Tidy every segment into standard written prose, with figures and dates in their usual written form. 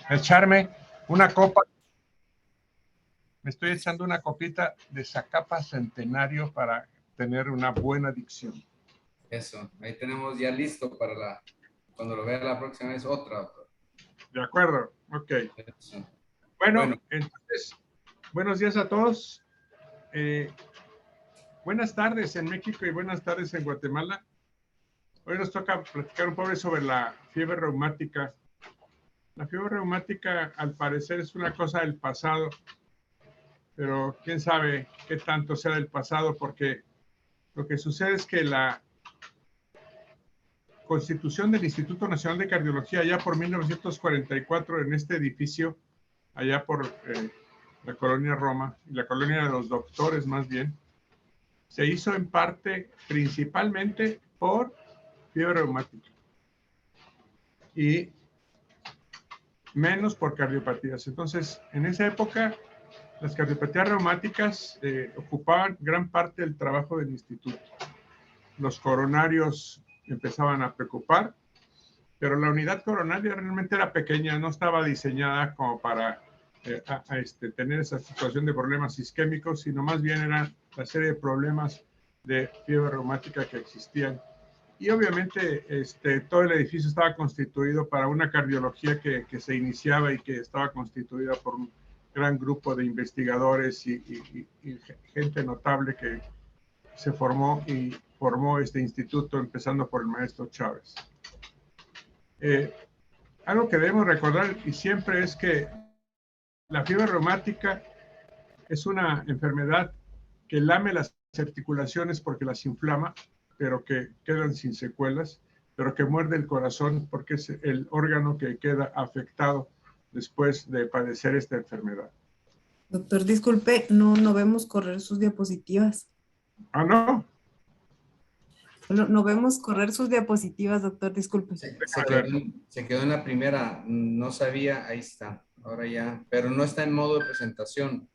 echarme una copa. Me estoy echando una copita de Zacapa Centenario para tener una buena dicción. Eso, ahí tenemos ya listo para cuando lo vea la próxima vez, otra. De acuerdo, ok. Eso. Bueno, entonces, buenos días a todos. Buenas tardes en México y buenas tardes en Guatemala. Hoy nos toca platicar un poco sobre la fiebre reumática. La fiebre reumática, al parecer, es una cosa del pasado, pero quién sabe qué tanto sea del pasado, porque lo que sucede es que la constitución del Instituto Nacional de Cardiología, allá por 1944, en este edificio, allá por la colonia Roma, la colonia de los doctores más bien, se hizo en parte, principalmente, por fiebre reumática y menos por cardiopatías. Entonces, en esa época, las cardiopatías reumáticas ocupaban gran parte del trabajo del instituto. Los coronarios empezaban a preocupar, pero la unidad coronaria realmente era pequeña, no estaba diseñada como para tener esa situación de problemas isquémicos, sino más bien era la serie de problemas de fiebre reumática que existían. Y obviamente todo el edificio estaba constituido para una cardiología que se iniciaba y que estaba constituida por un gran grupo de investigadores y gente notable que se formó y formó este instituto, empezando por el maestro Chávez. Algo que debemos recordar y siempre es que la fiebre reumática es una enfermedad que lame las articulaciones porque las inflama, pero que quedan sin secuelas, pero que muerde el corazón porque es el órgano que queda afectado después de padecer esta enfermedad. Doctor, disculpe, no vemos correr sus diapositivas. Ah, ¿no? No vemos correr sus diapositivas, doctor, disculpe. Se quedó en la primera, no sabía, ahí está, ahora ya, pero no está en modo de presentación.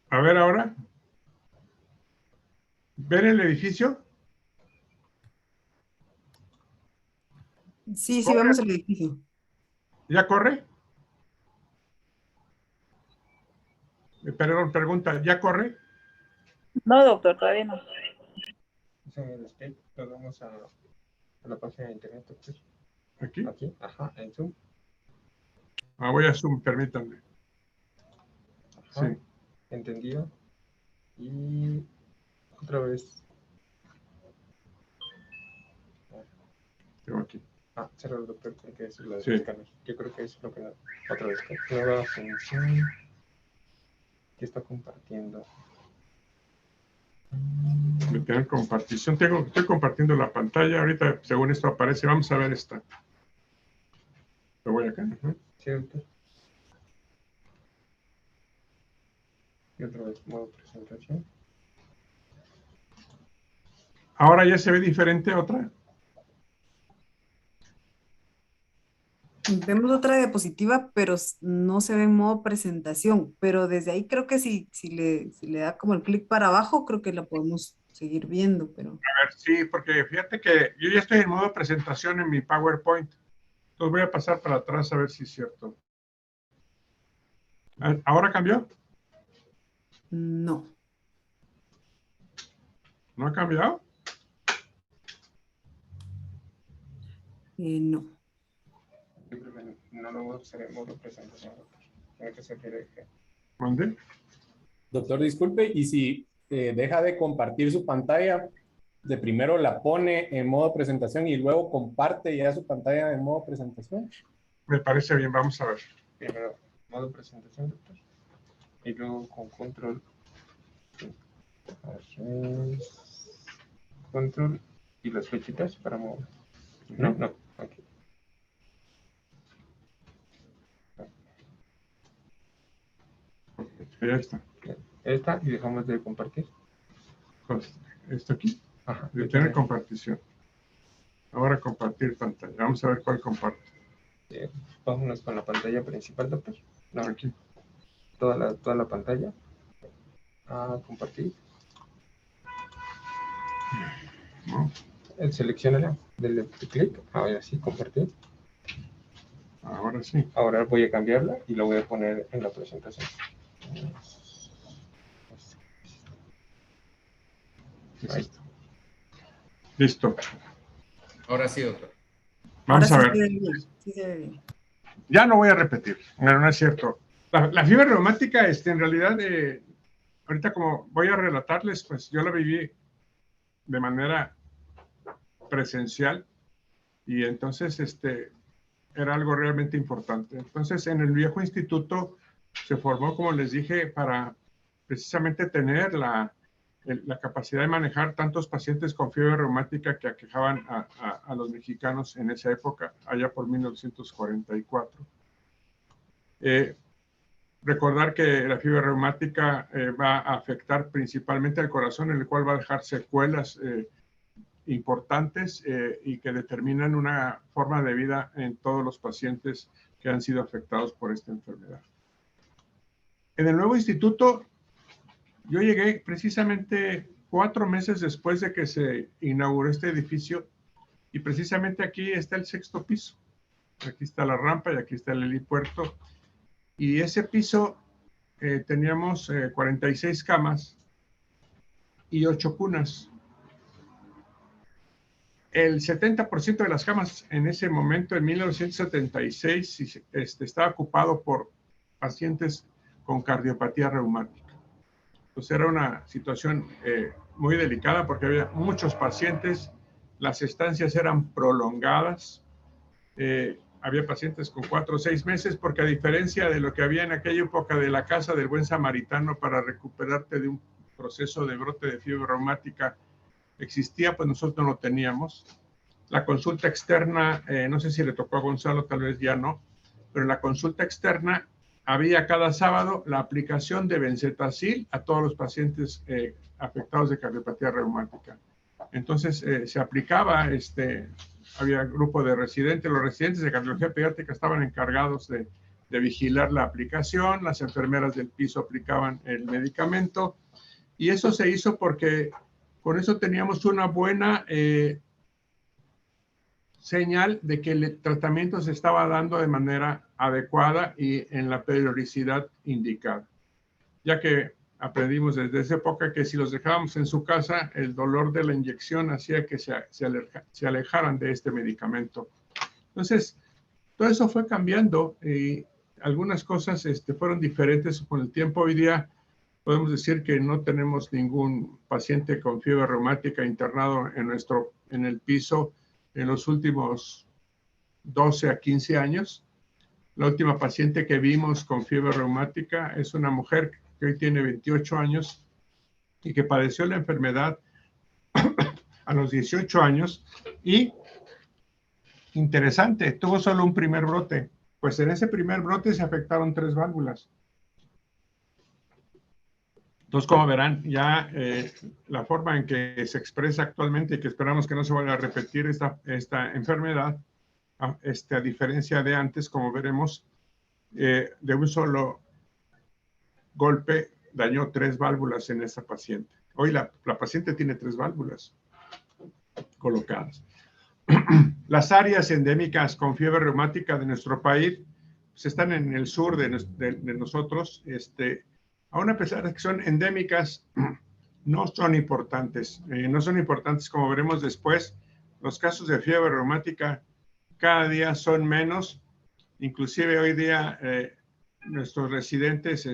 A ver ahora. ¿Ven el edificio? Sí, sí, vemos el edificio. ¿Ya corre? Perdón, pregunta, ¿ya corre? No, doctor, todavía no. Vamos a la página de internet. Doctor. ¿Aquí? Aquí, ajá, en Zoom. Voy a Zoom, permítanme. Ajá, sí. Entendido. Y otra vez. Tengo aquí. Cerrar el doctor, creo que eso es lo de sí. escáner. Yo creo que es lo que no. Otra vez, nueva función. ¿Qué está compartiendo? Meter compartición. Estoy compartiendo la pantalla. Ahorita, según esto aparece, vamos a ver esta. Lo voy acá. Sí, doctor. Y otra vez, modo presentación. Ahora ya se ve diferente otra. Vemos otra diapositiva, pero no se ve en modo presentación. Pero desde ahí creo que si le da como el clic para abajo, creo que la podemos seguir viendo. Pero... A ver, sí, porque fíjate que yo ya estoy en modo presentación en mi PowerPoint. Entonces voy a pasar para atrás a ver si es cierto. ¿Ahora cambió? No. ¿No ha cambiado? No. Yo creo que no lo voy a hacer en modo presentación, doctor. Tiene que ser directo. ¿Mande? Doctor, disculpe, y si deja de compartir su pantalla, de primero la pone en modo presentación y luego comparte ya su pantalla en modo presentación. Me parece bien, vamos a ver. Primero, modo presentación, doctor. Y luego con control. Control y las flechitas para mover. No, aquí. Ya está. Esta y dejamos de compartir. ¿Esto aquí? Ajá. Detener compartición. Ahora compartir pantalla. Vamos a ver cuál comparte. Vámonos con la pantalla principal, doctor. No, aquí. Toda la pantalla. Compartir. No. Selecciónala, dale clic, ahora sí, compartir. Ahora sí. Ahora voy a cambiarla y lo voy a poner en la presentación. Ahí está. Listo. Ahora sí, doctor. Vamos Ahora a sí ver. se ve bien, sí se ve bien. Ya no voy a repetir, no es cierto. La fiebre reumática, en realidad, ahorita como voy a relatarles, pues yo la viví de manera presencial y entonces era algo realmente importante. Entonces en el viejo instituto se formó, como les dije, para precisamente tener la capacidad de manejar tantos pacientes con fiebre reumática que aquejaban a los mexicanos en esa época, allá por 1944. Recordar que la fiebre reumática va a afectar principalmente al corazón, en el cual va a dejar secuelas importantes y que determinan una forma de vida en todos los pacientes que han sido afectados por esta enfermedad. En el nuevo instituto, yo llegué precisamente 4 meses después de que se inauguró este edificio y precisamente aquí está el 6º piso. Aquí está la rampa y aquí está el helipuerto. Y ese piso teníamos 46 camas y 8 cunas. El 70% de las camas en ese momento, en 1976, estaba ocupado por pacientes con cardiopatía reumática. Pues era una situación muy delicada porque había muchos pacientes, las estancias eran prolongadas, había pacientes con 4 o 6 meses, porque a diferencia de lo que había en aquella época de la casa del buen samaritano para recuperarte de un proceso de brote de fiebre reumática, existía, pues nosotros no lo teníamos. La consulta externa, no sé si le tocó a Gonzalo, tal vez ya no, pero en la consulta externa había cada sábado la aplicación de Benzetacil a todos los pacientes afectados de cardiopatía reumática. Entonces se aplicaba, había grupo de residentes, los residentes de cardiología pediátrica estaban encargados de vigilar la aplicación, las enfermeras del piso aplicaban el medicamento y eso se hizo porque con eso teníamos una buena señal de que el tratamiento se estaba dando de manera adecuada y en la periodicidad indicada, ya que aprendimos desde esa época que si los dejábamos en su casa, el dolor de la inyección hacía que se alejaran de este medicamento. Entonces, todo eso fue cambiando y algunas cosas fueron diferentes con el tiempo. Hoy día podemos decir que no tenemos ningún paciente con fiebre reumática internado en el piso en los últimos 12 a 15 años. La última paciente que vimos con fiebre reumática es una mujer que hoy tiene 28 años y que padeció la enfermedad a los 18 años y, interesante, tuvo solo un primer brote. Pues en ese primer brote se afectaron 3 válvulas. Entonces, como verán, ya la forma en que se expresa actualmente y que esperamos que no se vuelva a repetir esta enfermedad, a diferencia de antes, como veremos, de un solo golpe dañó 3 válvulas en esa paciente. Hoy la paciente tiene 3 válvulas colocadas. Las áreas endémicas con fiebre reumática de nuestro país pues, están en el sur de nosotros. Aún a pesar de que son endémicas, no son importantes. No son importantes, como veremos después. Los casos de fiebre reumática cada día son menos. Inclusive hoy día nuestros residentes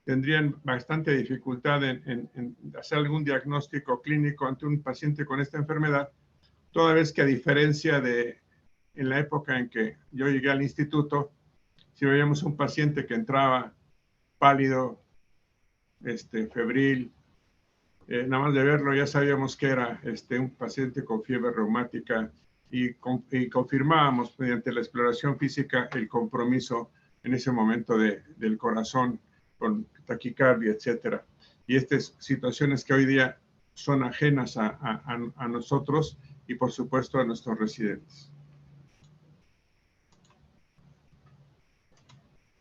tendrían bastante dificultad en hacer algún diagnóstico clínico ante un paciente con esta enfermedad, toda vez que a diferencia de en la época en que yo llegué al instituto, si veíamos un paciente que entraba pálido, febril, nada más de verlo ya sabíamos que era un paciente con fiebre reumática y confirmábamos mediante la exploración física el compromiso en ese momento del corazón con taquicardia, etcétera. Y estas situaciones que hoy día son ajenas a nosotros y por supuesto a nuestros residentes.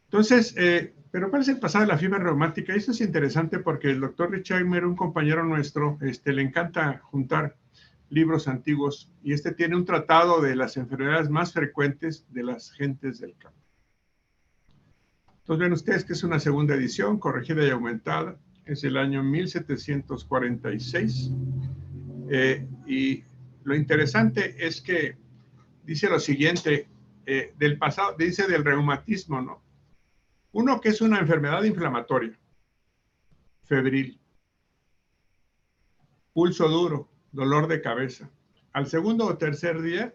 Entonces, pero ¿cuál es el pasado de la fiebre reumática? Esto es interesante porque el doctor Richheimer, un compañero nuestro, le encanta juntar libros antiguos, y este tiene un tratado de las enfermedades más frecuentes de las gentes del campo. Entonces ven ustedes que es una segunda edición, corregida y aumentada, es el año 1746, y lo interesante es que dice lo siguiente, del pasado, dice del reumatismo, ¿no? Uno, que es una enfermedad inflamatoria, febril, pulso duro, dolor de cabeza. Al segundo o tercer día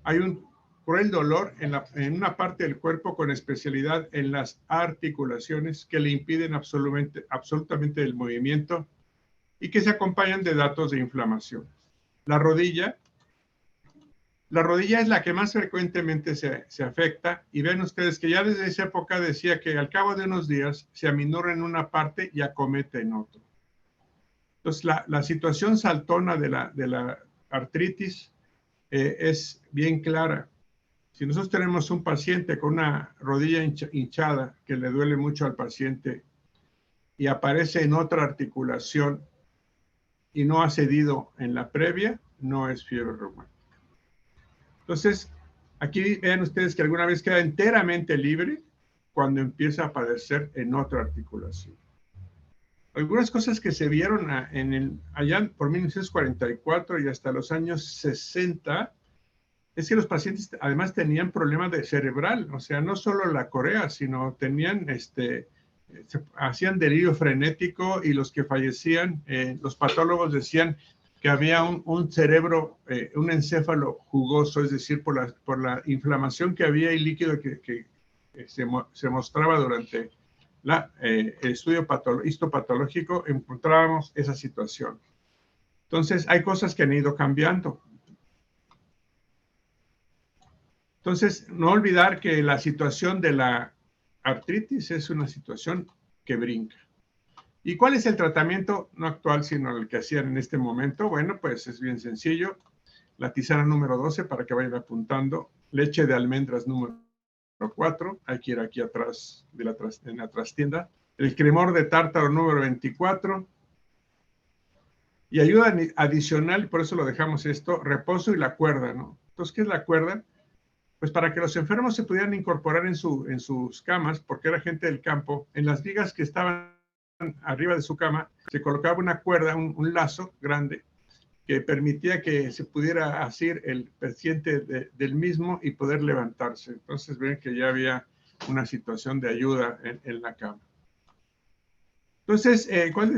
hay un cruel dolor en una parte del cuerpo, con especialidad en las articulaciones, que le impiden absolutamente el movimiento y que se acompañan de datos de inflamación. La rodilla es la que más frecuentemente se afecta, y ven ustedes que ya desde esa época decía que al cabo de unos días se aminora en una parte y acomete en otro. Entonces la situación saltona de la artritis es bien clara. Si nosotros tenemos un paciente con una rodilla hinchada que le duele mucho al paciente y aparece en otra articulación y no ha cedido en la previa, no es fiebre reumática. Entonces, aquí vean ustedes que alguna vez queda enteramente libre cuando empieza a padecer en otra articulación. Algunas cosas que se vieron allá por 1944 y hasta los años 60 es que los pacientes además tenían problemas de cerebral, o sea, no solo la corea, sino tenían, hacían delirio frenético, y los que fallecían, los patólogos decían que había un cerebro, un encéfalo jugoso, es decir, por la inflamación que había y líquido que se mostraba durante el estudio histopatológico, encontrábamos esa situación. Entonces, hay cosas que han ido cambiando. Entonces, no olvidar que la situación de la artritis es una situación que brinca. ¿Y cuál es el tratamiento? No actual, sino el que hacían en este momento. Bueno, pues es bien sencillo. La tisana número 12, para que vayan apuntando. Leche de almendras número 4. Hay que ir aquí atrás, en la trastienda. El cremor de tártaro número 24. Y ayuda adicional, por eso lo dejamos esto, reposo y la cuerda, ¿no? Entonces, ¿qué es la cuerda? Pues para que los enfermos se pudieran incorporar en sus camas, porque era gente del campo, en las vigas que estaban arriba de su cama, se colocaba una cuerda, un lazo grande, que permitía que se pudiera asir el paciente del mismo y poder levantarse. Entonces ven que ya había una situación de ayuda en la cama. Entonces, ¿cuál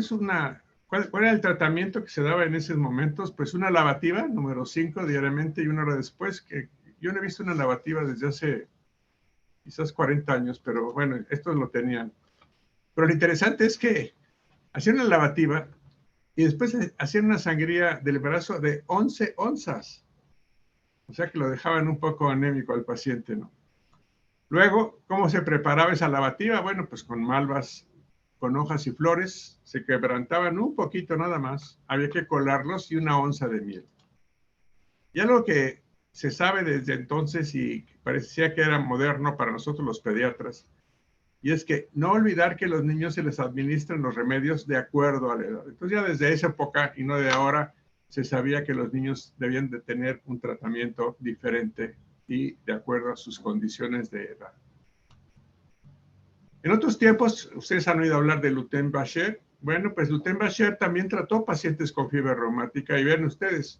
era el tratamiento que se daba en esos momentos? Pues una lavativa, número 5, diariamente, y una hora después, que yo no he visto una lavativa desde hace quizás 40 años, pero bueno, estos lo tenían. Pero lo interesante es que hacían una lavativa y después hacían una sangría del brazo de 11 onzas. O sea que lo dejaban un poco anémico al paciente, ¿no? Luego, ¿cómo se preparaba esa lavativa? Bueno, pues con malvas, con hojas y flores, se quebrantaban un poquito nada más, había que colarlos, y 1 onza de miel. Y algo que se sabe desde entonces y parecía que era moderno para nosotros los pediatras, y es que no olvidar que a los niños se les administran los remedios de acuerdo a la edad. Entonces ya desde esa época y no de ahora se sabía que los niños debían de tener un tratamiento diferente y de acuerdo a sus condiciones de edad. En otros tiempos, ustedes han oído hablar de Lutin-Bacher. Bueno, pues Lutin-Bacher también trató pacientes con fiebre reumática, y ven ustedes,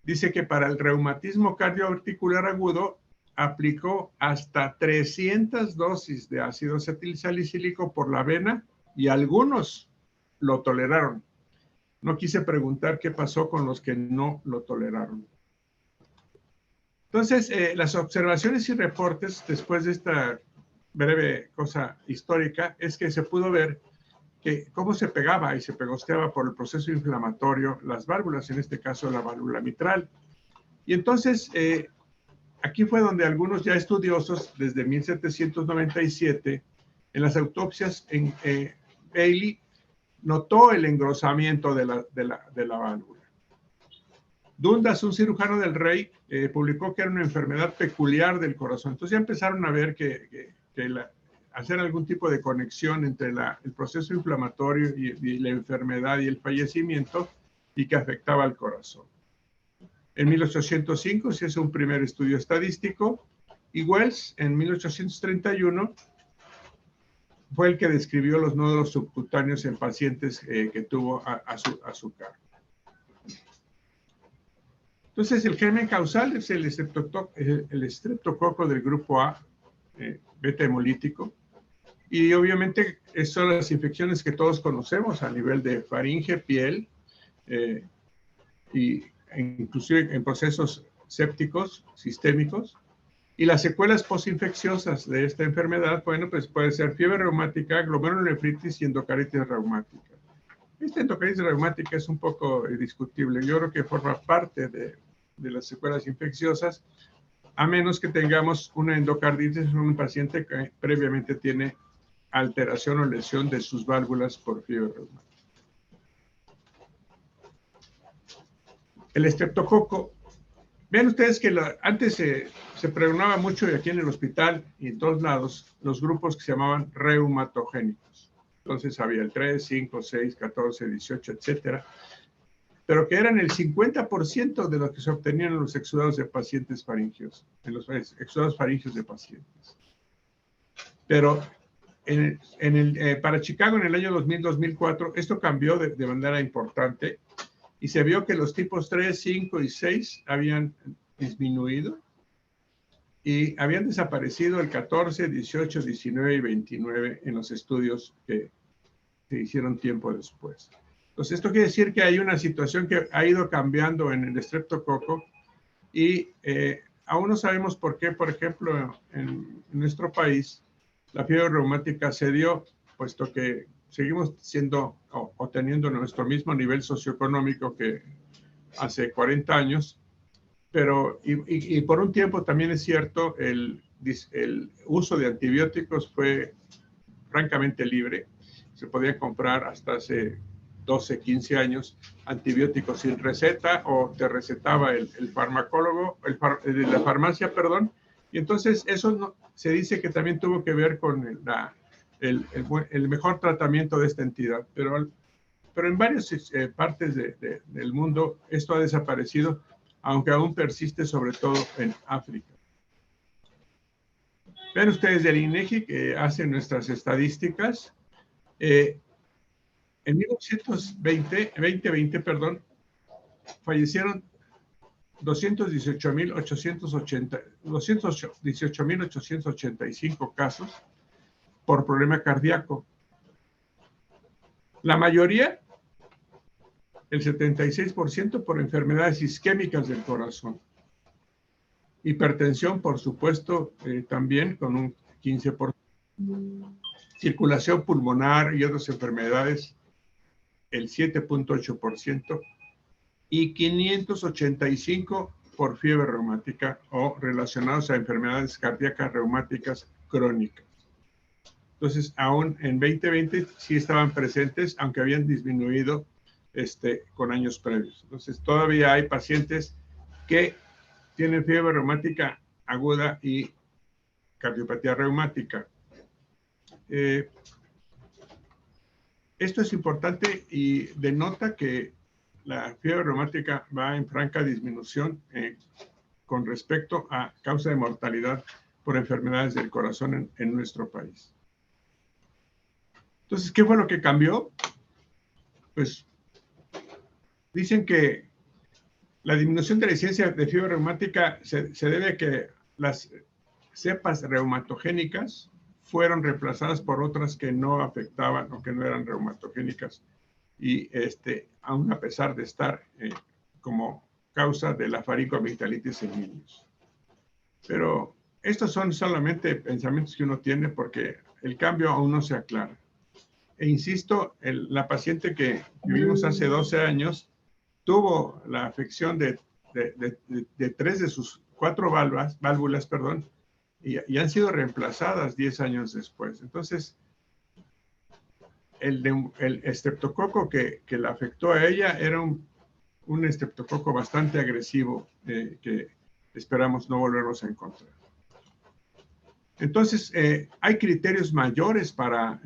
dice que para el reumatismo cardioarticular agudo aplicó hasta 300 dosis de ácido acetilsalicílico por la vena, y algunos lo toleraron. No quise preguntar qué pasó con los que no lo toleraron. Entonces, las observaciones y reportes después de esta breve cosa histórica es que se pudo ver que cómo se pegaba y se pegosteaba por el proceso inflamatorio las válvulas, en este caso la válvula mitral. Y entonces, aquí fue donde algunos ya estudiosos, desde 1797, en las autopsias, Bailey notó el engrosamiento de la válvula. Dundas, un cirujano del rey, publicó que era una enfermedad peculiar del corazón. Entonces ya empezaron a ver hacer algún tipo de conexión entre el proceso inflamatorio y la enfermedad y el fallecimiento, y que afectaba al corazón. En 1805 se hizo un primer estudio estadístico y Wells en 1831 fue el que describió los nódulos subcutáneos en pacientes que tuvo azúcar. Entonces, el germen causal es el estreptococo del grupo A, beta hemolítico, y obviamente son las infecciones que todos conocemos a nivel de faringe, piel, y inclusive en procesos sépticos, sistémicos. Y las secuelas postinfecciosas de esta enfermedad, bueno, pues puede ser fiebre reumática, glomerulonefritis y endocaritis reumática. Esta endocaritis reumática es un poco discutible. Yo creo que forma parte de las secuelas infecciosas, a menos que tengamos una endocarditis en un paciente que previamente tiene alteración o lesión de sus válvulas por fiebre reumática. El estreptococo. Vean ustedes que antes se pregonaba mucho y aquí en el hospital y en todos lados los grupos que se llamaban reumatogénicos. Entonces había el 3, 5, 6, 14, 18, etcétera. Pero que eran el 50% de lo que se obtenían en los exudados de pacientes faringios, en los exudados faringios de pacientes. Pero para Chicago en el año 2000-2004, esto cambió de manera importante y se vio que los tipos 3, 5 y 6 habían disminuido y habían desaparecido el 14, 18, 19 y 29 en los estudios que se hicieron tiempo después. Entonces, esto quiere decir que hay una situación que ha ido cambiando en el estreptococo y aún no sabemos por qué, por ejemplo, en nuestro país, la fiebre reumática se dio, puesto que seguimos siendo o teniendo nuestro mismo nivel socioeconómico que hace 40 años, pero y por un tiempo también es cierto, el uso de antibióticos fue francamente libre. Se podía comprar hasta hace 12, 15 años antibióticos sin receta o te recetaba el farmacólogo, de la farmacia, perdón, y entonces eso se dice que también tuvo que ver con el mejor tratamiento de esta entidad, pero en varias partes del mundo esto ha desaparecido, aunque aún persiste sobre todo en África. Ven ustedes del INEGI que hace nuestras estadísticas. En 2020, fallecieron 218.885 casos por problema cardíaco. La mayoría, el 76%, por enfermedades isquémicas del corazón. Hipertensión, por supuesto, también con un 15%. Circulación pulmonar y otras enfermedades, el 7.8%. Y 585 por fiebre reumática o relacionados a enfermedades cardíacas reumáticas crónicas. Entonces, aún en 2020 sí estaban presentes, aunque habían disminuido con años previos. Entonces, todavía hay pacientes que tienen fiebre reumática aguda y cardiopatía reumática. Esto es importante y denota que la fiebre reumática va en franca disminución con respecto a causa de mortalidad por enfermedades del corazón en nuestro país. Entonces, ¿qué fue lo que cambió? Pues dicen que la disminución de la incidencia de fiebre reumática se debe a que las cepas reumatogénicas fueron reemplazadas por otras que no afectaban o que no eran reumatogénicas y aún a pesar de estar como causa de la faringoamigdalitis en niños. Pero estos son solamente pensamientos que uno tiene porque el cambio aún no se aclara. E insisto, la paciente que vivimos hace 12 años tuvo la afección de 3 de sus 4 válvulas, y han sido reemplazadas 10 años después. Entonces, el estreptococo que la afectó a ella era un estreptococo bastante agresivo que esperamos no volvernos a encontrar. Entonces, hay criterios mayores para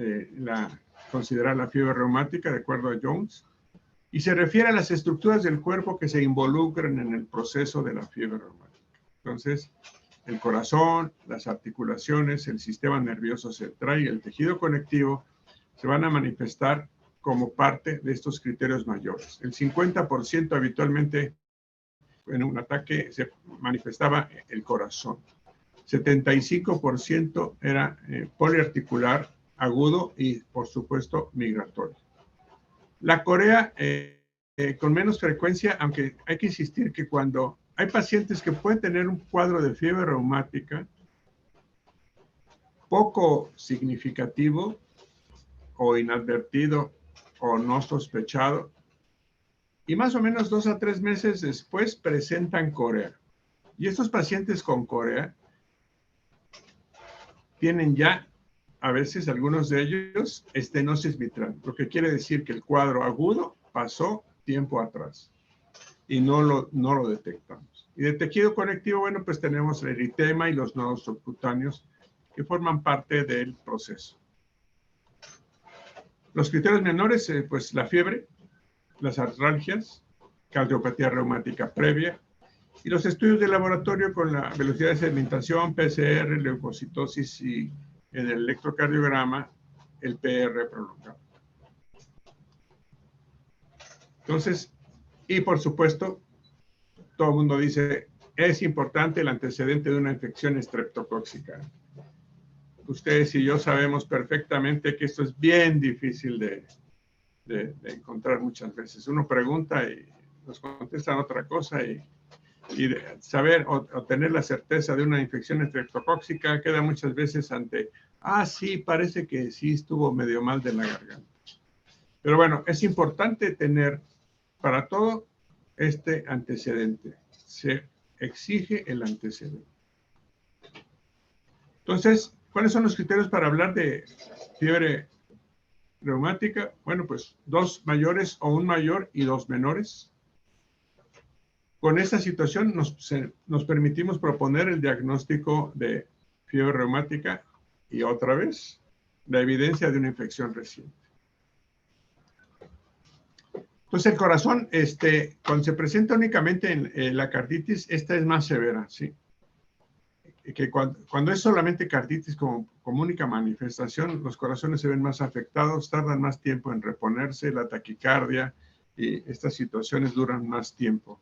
considerar la fiebre reumática, de acuerdo a Jones. y se refiere a las estructuras del cuerpo que se involucran en el proceso de la fiebre reumática. Entonces, el corazón, las articulaciones, el sistema nervioso central y el tejido conectivo se van a manifestar como parte de estos criterios mayores. El 50% habitualmente en un ataque se manifestaba el corazón. 75% era poliarticular, agudo y, por supuesto, migratorio. La corea con menos frecuencia, aunque hay que insistir que cuando hay pacientes que pueden tener un cuadro de fiebre reumática poco significativo o inadvertido o no sospechado, y más o menos 2 a 3 meses después presentan corea. Y estos pacientes con corea tienen ya, a veces algunos de ellos, estenosis mitral, lo que quiere decir que el cuadro agudo pasó tiempo atrás y no lo detectamos. Y de tejido conectivo, bueno, pues tenemos el eritema y los nodos subcutáneos que forman parte del proceso. Los criterios menores, pues la fiebre, las artralgias, cardiopatía reumática previa y los estudios de laboratorio con la velocidad de sedimentación, PCR, leucocitosis y en el electrocardiograma, el PR prolongado. Entonces, y por supuesto, todo el mundo dice, es importante el antecedente de una infección estreptocóxica. Ustedes y yo sabemos perfectamente que esto es bien difícil de encontrar muchas veces. Uno pregunta y nos contestan otra cosa y de saber o tener la certeza de una infección estreptocóxica queda muchas veces ante, sí, parece que sí estuvo medio mal de la garganta. Pero bueno, es importante tener para todo este antecedente. Se exige el antecedente. Entonces, ¿cuáles son los criterios para hablar de fiebre reumática? Bueno, pues 2 mayores o 1 mayor y 2 menores. Con esta situación nos permitimos proponer el diagnóstico de fiebre reumática y otra vez la evidencia de una infección reciente. Entonces el corazón, cuando se presenta únicamente en la carditis, esta es más severa, ¿sí? Que cuando es solamente carditis como única manifestación, los corazones se ven más afectados, tardan más tiempo en reponerse, la taquicardia y estas situaciones duran más tiempo.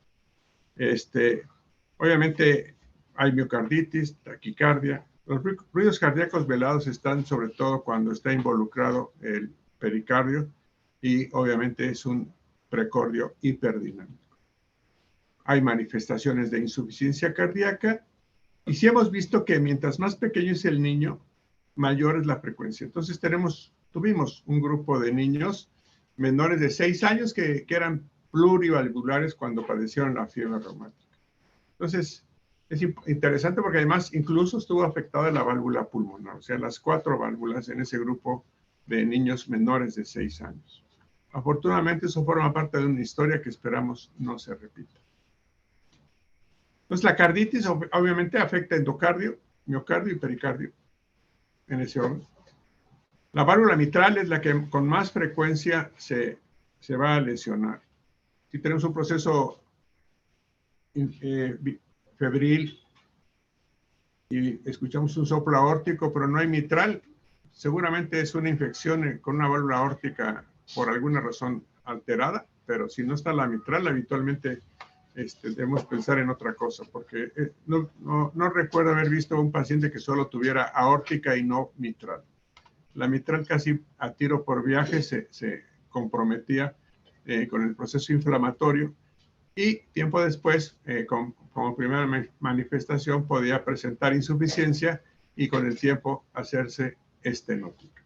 Obviamente hay miocarditis, taquicardia. Los ruidos cardíacos velados están sobre todo cuando está involucrado el pericardio y obviamente es un precordio hiperdinámico. Hay manifestaciones de insuficiencia cardíaca y sí hemos visto que mientras más pequeño es el niño, mayor es la frecuencia. Entonces tuvimos un grupo de niños menores de 6 años que eran plurivalvulares cuando padecieron la fiebre reumática. Entonces, es interesante porque además incluso estuvo afectada la válvula pulmonar, o sea, las 4 válvulas en ese grupo de niños menores de 6 años. Afortunadamente, eso forma parte de una historia que esperamos no se repita. Entonces, la carditis obviamente afecta endocardio, miocardio y pericardio, en ese orden. La válvula mitral es la que con más frecuencia se va a lesionar. Si tenemos un proceso febril y escuchamos un soplo aórtico, pero no hay mitral, seguramente es una infección con una válvula aórtica por alguna razón alterada, pero si no está la mitral, habitualmente debemos pensar en otra cosa, porque no recuerdo haber visto a un paciente que solo tuviera aórtica y no mitral. La mitral casi a tiro por viaje se comprometía con el proceso inflamatorio y tiempo después, como primera manifestación, podía presentar insuficiencia y con el tiempo hacerse estenótica.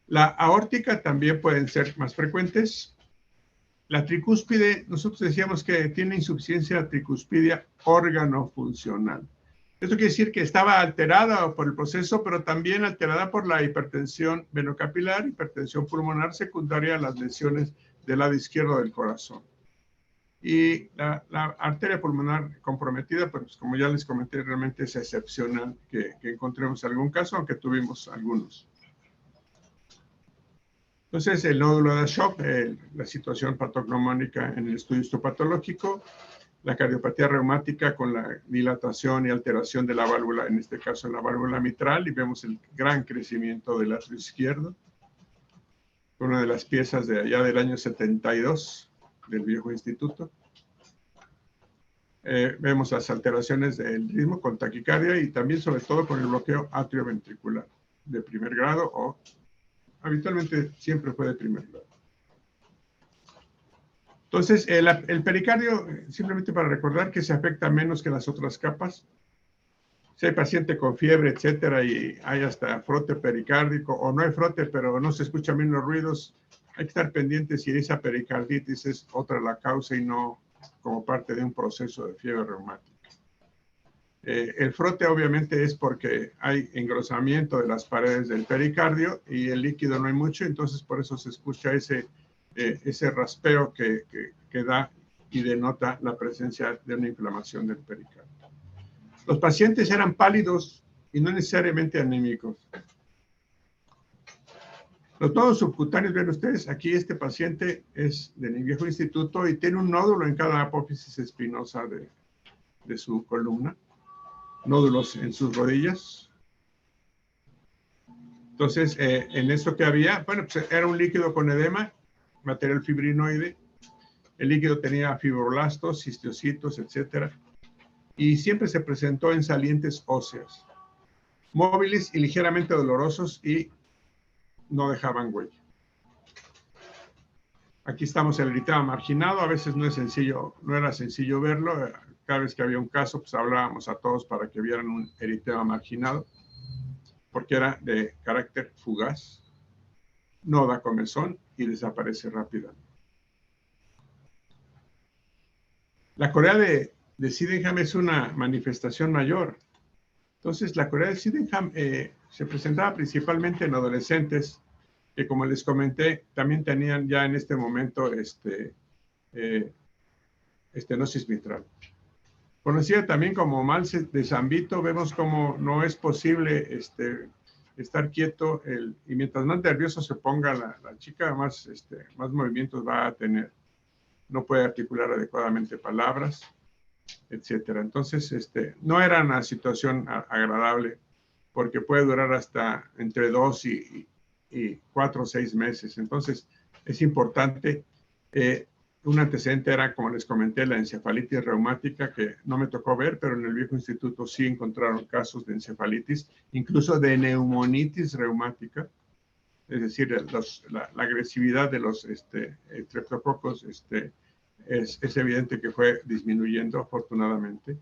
La aórtica también pueden ser más frecuentes. La tricúspide, nosotros decíamos que tiene insuficiencia tricuspidia órgano-funcional. Esto quiere decir que estaba alterada por el proceso, pero también alterada por la hipertensión venocapilar, hipertensión pulmonar secundaria a las lesiones del lado izquierdo del corazón. Y la arteria pulmonar comprometida, pues como ya les comenté, realmente es excepcional que encontremos algún caso, aunque tuvimos algunos. Entonces, el nódulo da shock, la situación patognomónica en el estudio histopatológico, la cardiopatía reumática con la dilatación y alteración de la válvula, en este caso la válvula mitral, y vemos el gran crecimiento del atrio izquierdo. Una de las piezas de allá del año 72 del viejo instituto. Vemos las alteraciones del ritmo con taquicardia y también sobre todo con el bloqueo atrioventricular de primer grado o habitualmente siempre fue de primer grado. Entonces, el pericardio, simplemente para recordar que se afecta menos que las otras capas. Si hay paciente con fiebre, etcétera, y hay hasta frote pericárdico, o no hay frote, pero no se escuchan bien los ruidos, hay que estar pendientes si esa pericarditis es otra la causa y no como parte de un proceso de fiebre reumática. El frote obviamente es porque hay engrosamiento de las paredes del pericardio y el líquido no hay mucho, entonces por eso se escucha ese raspeo que da y denota la presencia de una inflamación del pericardio. Los pacientes eran pálidos y no necesariamente anémicos. Los nodos subcutáneos, ven ustedes, aquí este paciente es del viejo instituto y tiene un nódulo en cada apófisis espinosa de su columna. Nódulos en sus rodillas. Entonces, en esto que había, bueno, pues era un líquido con edema, material fibrinoide. El líquido tenía fibroblastos, cistiocitos, etcétera. Y siempre se presentó en salientes óseas, móviles y ligeramente dolorosos y no dejaban huella. Aquí estamos el eritema marginado, a veces no era sencillo verlo. Cada vez que había un caso, pues hablábamos a todos para que vieran un eritema marginado, porque era de carácter fugaz, no da comezón y desaparece rápidamente. La corea de Sydenham es una manifestación mayor. Entonces, la corea de Sydenham se presentaba principalmente en adolescentes que, como les comenté, también tenían ya en este momento estenosis mitral. Conocida también como mal de San Vito, vemos como no es posible estar quieto y mientras más nervioso se ponga la chica, más movimientos va a tener. No puede articular adecuadamente palabras, etcétera. Entonces, no era una situación agradable porque puede durar hasta entre 2 y 4 o 6 meses. Entonces, es importante. Un antecedente era, como les comenté, la encefalitis reumática, que no me tocó ver, pero en el viejo instituto sí encontraron casos de encefalitis, incluso de neumonitis reumática. Es decir, la agresividad de los estreptococos es evidente que fue disminuyendo, afortunadamente.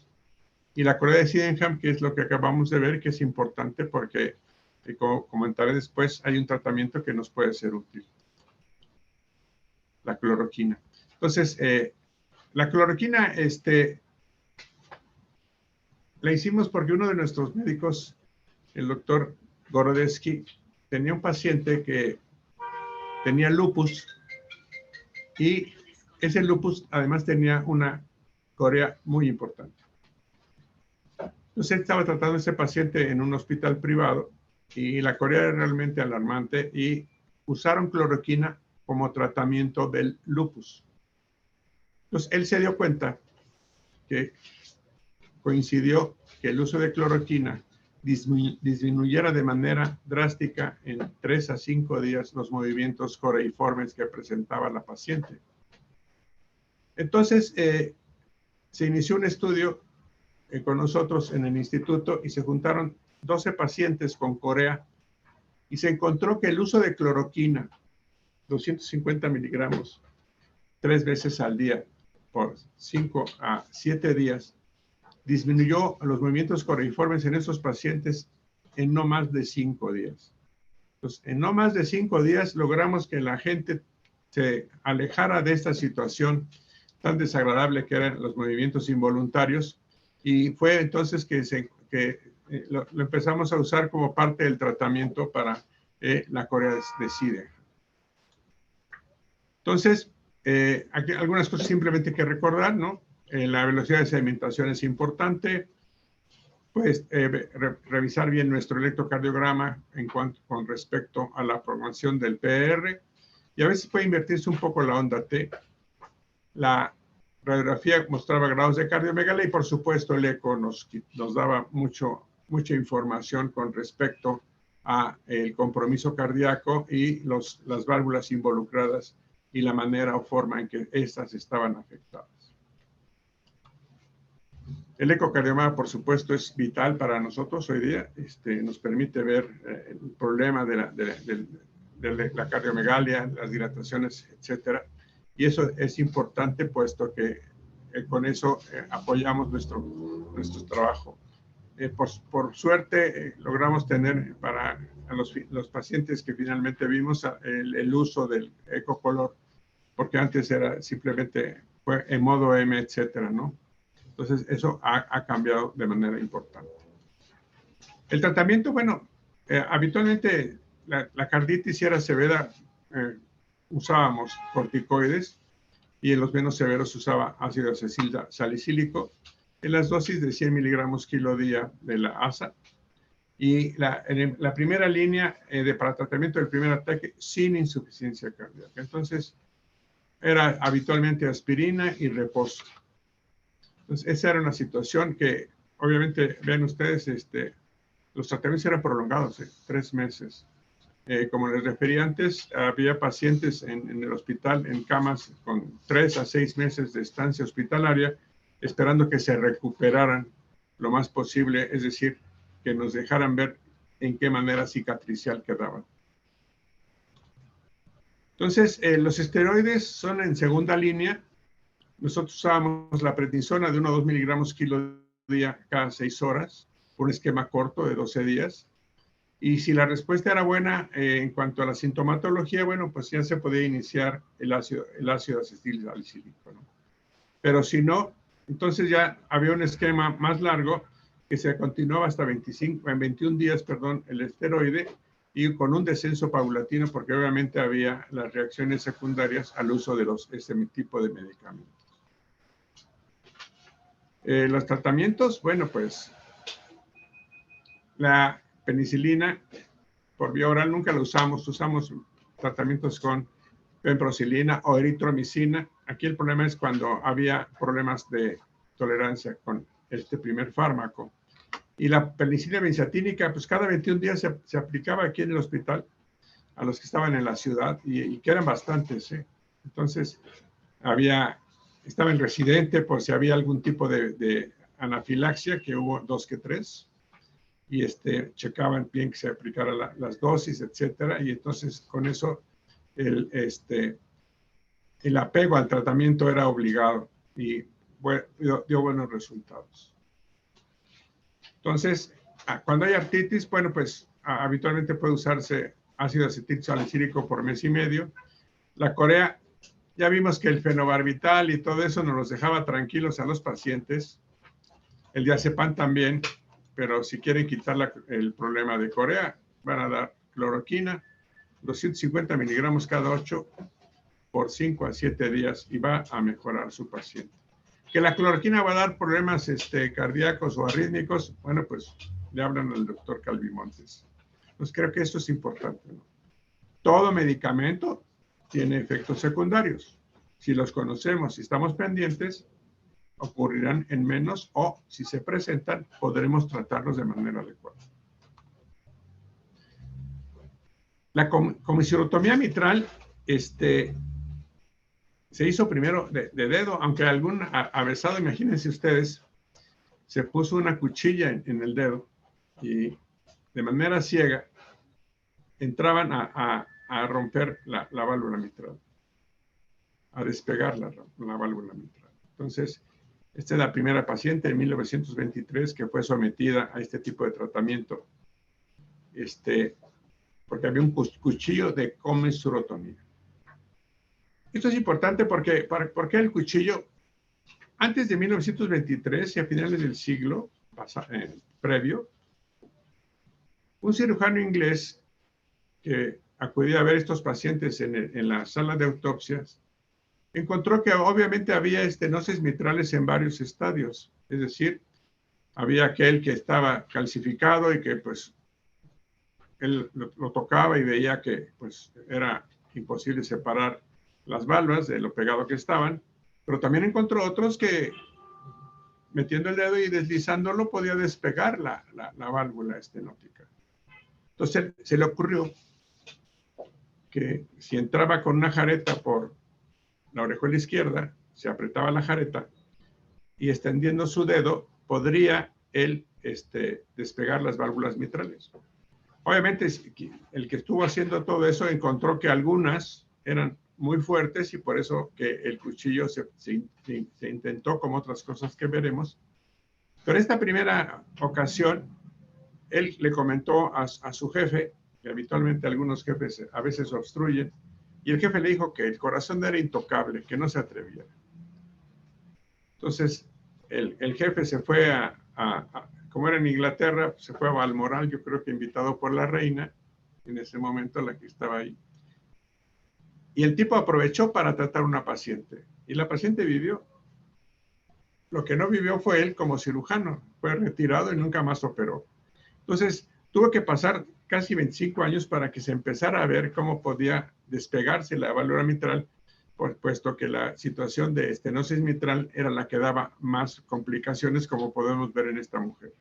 Y la corea de Sydenham, que es lo que acabamos de ver, que es importante porque, como comentaré después, hay un tratamiento que nos puede ser útil. La cloroquina. Entonces, la cloroquina la hicimos porque uno de nuestros médicos, el doctor Gorodetsky, tenía un paciente que tenía lupus y ese lupus además tenía una corea muy importante. Entonces, él estaba tratando a ese paciente en un hospital privado y la corea era realmente alarmante y usaron cloroquina como tratamiento del lupus. Entonces, él se dio cuenta que coincidió que el uso de cloroquina disminuyera de manera drástica en 3 a 5 días los movimientos coreiformes que presentaba la paciente. Entonces, se inició un estudio con nosotros en el instituto y se juntaron 12 pacientes con corea y se encontró que el uso de cloroquina, 250 miligramos, 3 veces al día, por 5 a 7 días, disminuyó los movimientos coreiformes en esos pacientes en no más de 5 días. Entonces, en no más de 5 días logramos que la gente se alejara de esta situación tan desagradable que eran los movimientos involuntarios y fue entonces que lo empezamos a usar como parte del tratamiento para la corea de Sydenham. Entonces, aquí algunas cosas simplemente que recordar, ¿no? La velocidad de sedimentación es importante. Pues revisar bien nuestro electrocardiograma con respecto a la programación del PR. y a veces puede invertirse un poco la onda T. La radiografía mostraba grados de cardiomegalia y por supuesto el eco nos daba mucha información con respecto a el compromiso cardíaco y las válvulas involucradas y la manera o forma en que estas estaban afectadas. El ecocardiograma, por supuesto, es vital para nosotros hoy día. Nos permite ver el problema de la cardiomegalia, las dilataciones, etcétera. Y eso es importante, puesto que con eso apoyamos nuestro trabajo. Por suerte, logramos tener para los pacientes que finalmente vimos el uso del ecocolor, porque antes era simplemente fue en modo M, etcétera, ¿no? Entonces, eso ha cambiado de manera importante. El tratamiento, bueno, habitualmente la carditis, si era severa, usábamos corticoides, y en los menos severos usaba ácido salicílico en las dosis de 100 miligramos kilo día de la ASA. Y en la primera línea para tratamiento del primer ataque sin insuficiencia cardíaca. Entonces, era habitualmente aspirina y reposo. Entonces, esa era una situación que, obviamente, vean ustedes, los tratamientos eran prolongados, 3 meses. Como les refería antes, había pacientes en el hospital en camas con 3 a 6 meses de estancia hospitalaria, esperando que se recuperaran lo más posible, es decir, que nos dejaran ver en qué manera cicatricial quedaban. Entonces, los esteroides son en segunda línea. Nosotros usábamos la prednisona de 1 a 2 miligramos kilo día cada 6 horas, por un esquema corto de 12 días. Y si la respuesta era buena en cuanto a la sintomatología, bueno, pues ya se podía iniciar el ácido acetilsalicílico, ¿no? Pero si no, entonces ya había un esquema más largo que se continuaba hasta 21 días, el esteroide, y con un descenso paulatino, porque obviamente había las reacciones secundarias al uso de ese tipo de medicamentos. Los tratamientos, bueno, pues la penicilina por vía oral nunca la usamos tratamientos con pembrolizumab o eritromicina. Aquí el problema es cuando había problemas de tolerancia con este primer fármaco. Y la penicilina benzatínica, pues cada 21 días se aplicaba aquí en el hospital a los que estaban en la ciudad y que eran bastantes, ¿eh? Entonces, estaba el residente por si había algún tipo de anafilaxia, que hubo 2 que 3, y checaban bien que se aplicara las dosis, etcétera, y entonces con eso el apego al tratamiento era obligado y dio buenos resultados. Entonces, cuando hay artritis, bueno, pues habitualmente puede usarse ácido acetilsalicílico por mes y medio. La corea, ya vimos que el fenobarbital y todo eso nos los dejaba tranquilos a los pacientes. El diazepam también, pero si quieren quitar el problema de corea, van a dar cloroquina, 250 miligramos cada 8 por 5 a 7 días y va a mejorar su paciente. Que la cloroquina va a dar problemas cardíacos o arrítmicos, bueno, pues le hablan al doctor Calvimontes. Pues creo que esto es importante, ¿no? Todo medicamento tiene efectos secundarios. Si los conocemos, si estamos pendientes, ocurrirán en menos, o si se presentan, podremos tratarlos de manera adecuada. La comisurotomía mitral, se hizo primero de dedo, aunque algún avesado, imagínense ustedes, se puso una cuchilla en el dedo y de manera ciega entraban a romper la válvula mitral, a despegar la válvula mitral. Entonces, esta es la primera paciente en 1923 que fue sometida a este tipo de tratamiento, porque había un cuchillo de comisurotomía. Esto es importante porque el cuchillo, antes de 1923 y a finales del siglo previo, un cirujano inglés que acudía a ver estos pacientes en la sala de autopsias, encontró que obviamente había estenosis mitrales en varios estadios. Es decir, había aquel que estaba calcificado y que pues él lo tocaba y veía que pues era imposible separar las válvulas de lo pegado que estaban, pero también encontró otros que metiendo el dedo y deslizándolo podía despegar la válvula estenótica. Entonces se le ocurrió que si entraba con una jareta por la orejuela izquierda, se apretaba la jareta y extendiendo su dedo podría él despegar las válvulas mitrales. Obviamente el que estuvo haciendo todo eso encontró que algunas eran muy fuertes y por eso que el cuchillo se intentó, como otras cosas que veremos. Pero esta primera ocasión, él le comentó a su jefe, que habitualmente algunos jefes a veces obstruyen, y el jefe le dijo que el corazón era intocable, que no se atreviera. Entonces, el jefe se fue como era en Inglaterra, se fue a Balmoral, yo creo que invitado por la reina, en ese momento la que estaba ahí. Y el tipo aprovechó para tratar a una paciente. Y la paciente vivió. Lo que no vivió fue él como cirujano. Fue retirado y nunca más operó. Entonces, tuvo que pasar casi 25 años para que se empezara a ver cómo podía despegarse la válvula mitral, puesto que la situación de estenosis mitral era la que daba más complicaciones, como podemos ver en esta mujer.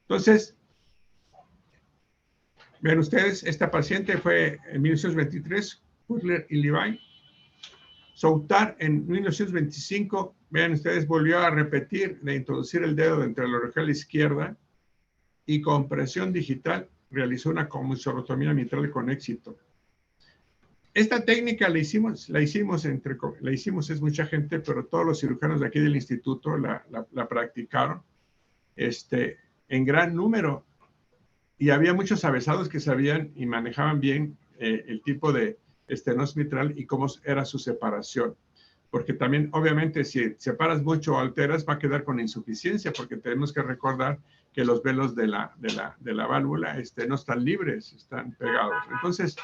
Entonces, ven ustedes, esta paciente fue en 1923, Butler y Levine. Soutar en 1925, vean ustedes, volvió a repetir de introducir el dedo entre la orejuela izquierda y con presión digital realizó una comissurotomía mitral con éxito. Esta técnica la hicimos es mucha gente, pero todos los cirujanos de aquí del instituto la practicaron en gran número. Y había muchos avesados que sabían y manejaban bien el tipo de estenosis mitral y cómo era su separación. Porque también, obviamente, si separas mucho o alteras, va a quedar con insuficiencia, porque tenemos que recordar que los velos de la válvula no están libres, están pegados. Entonces,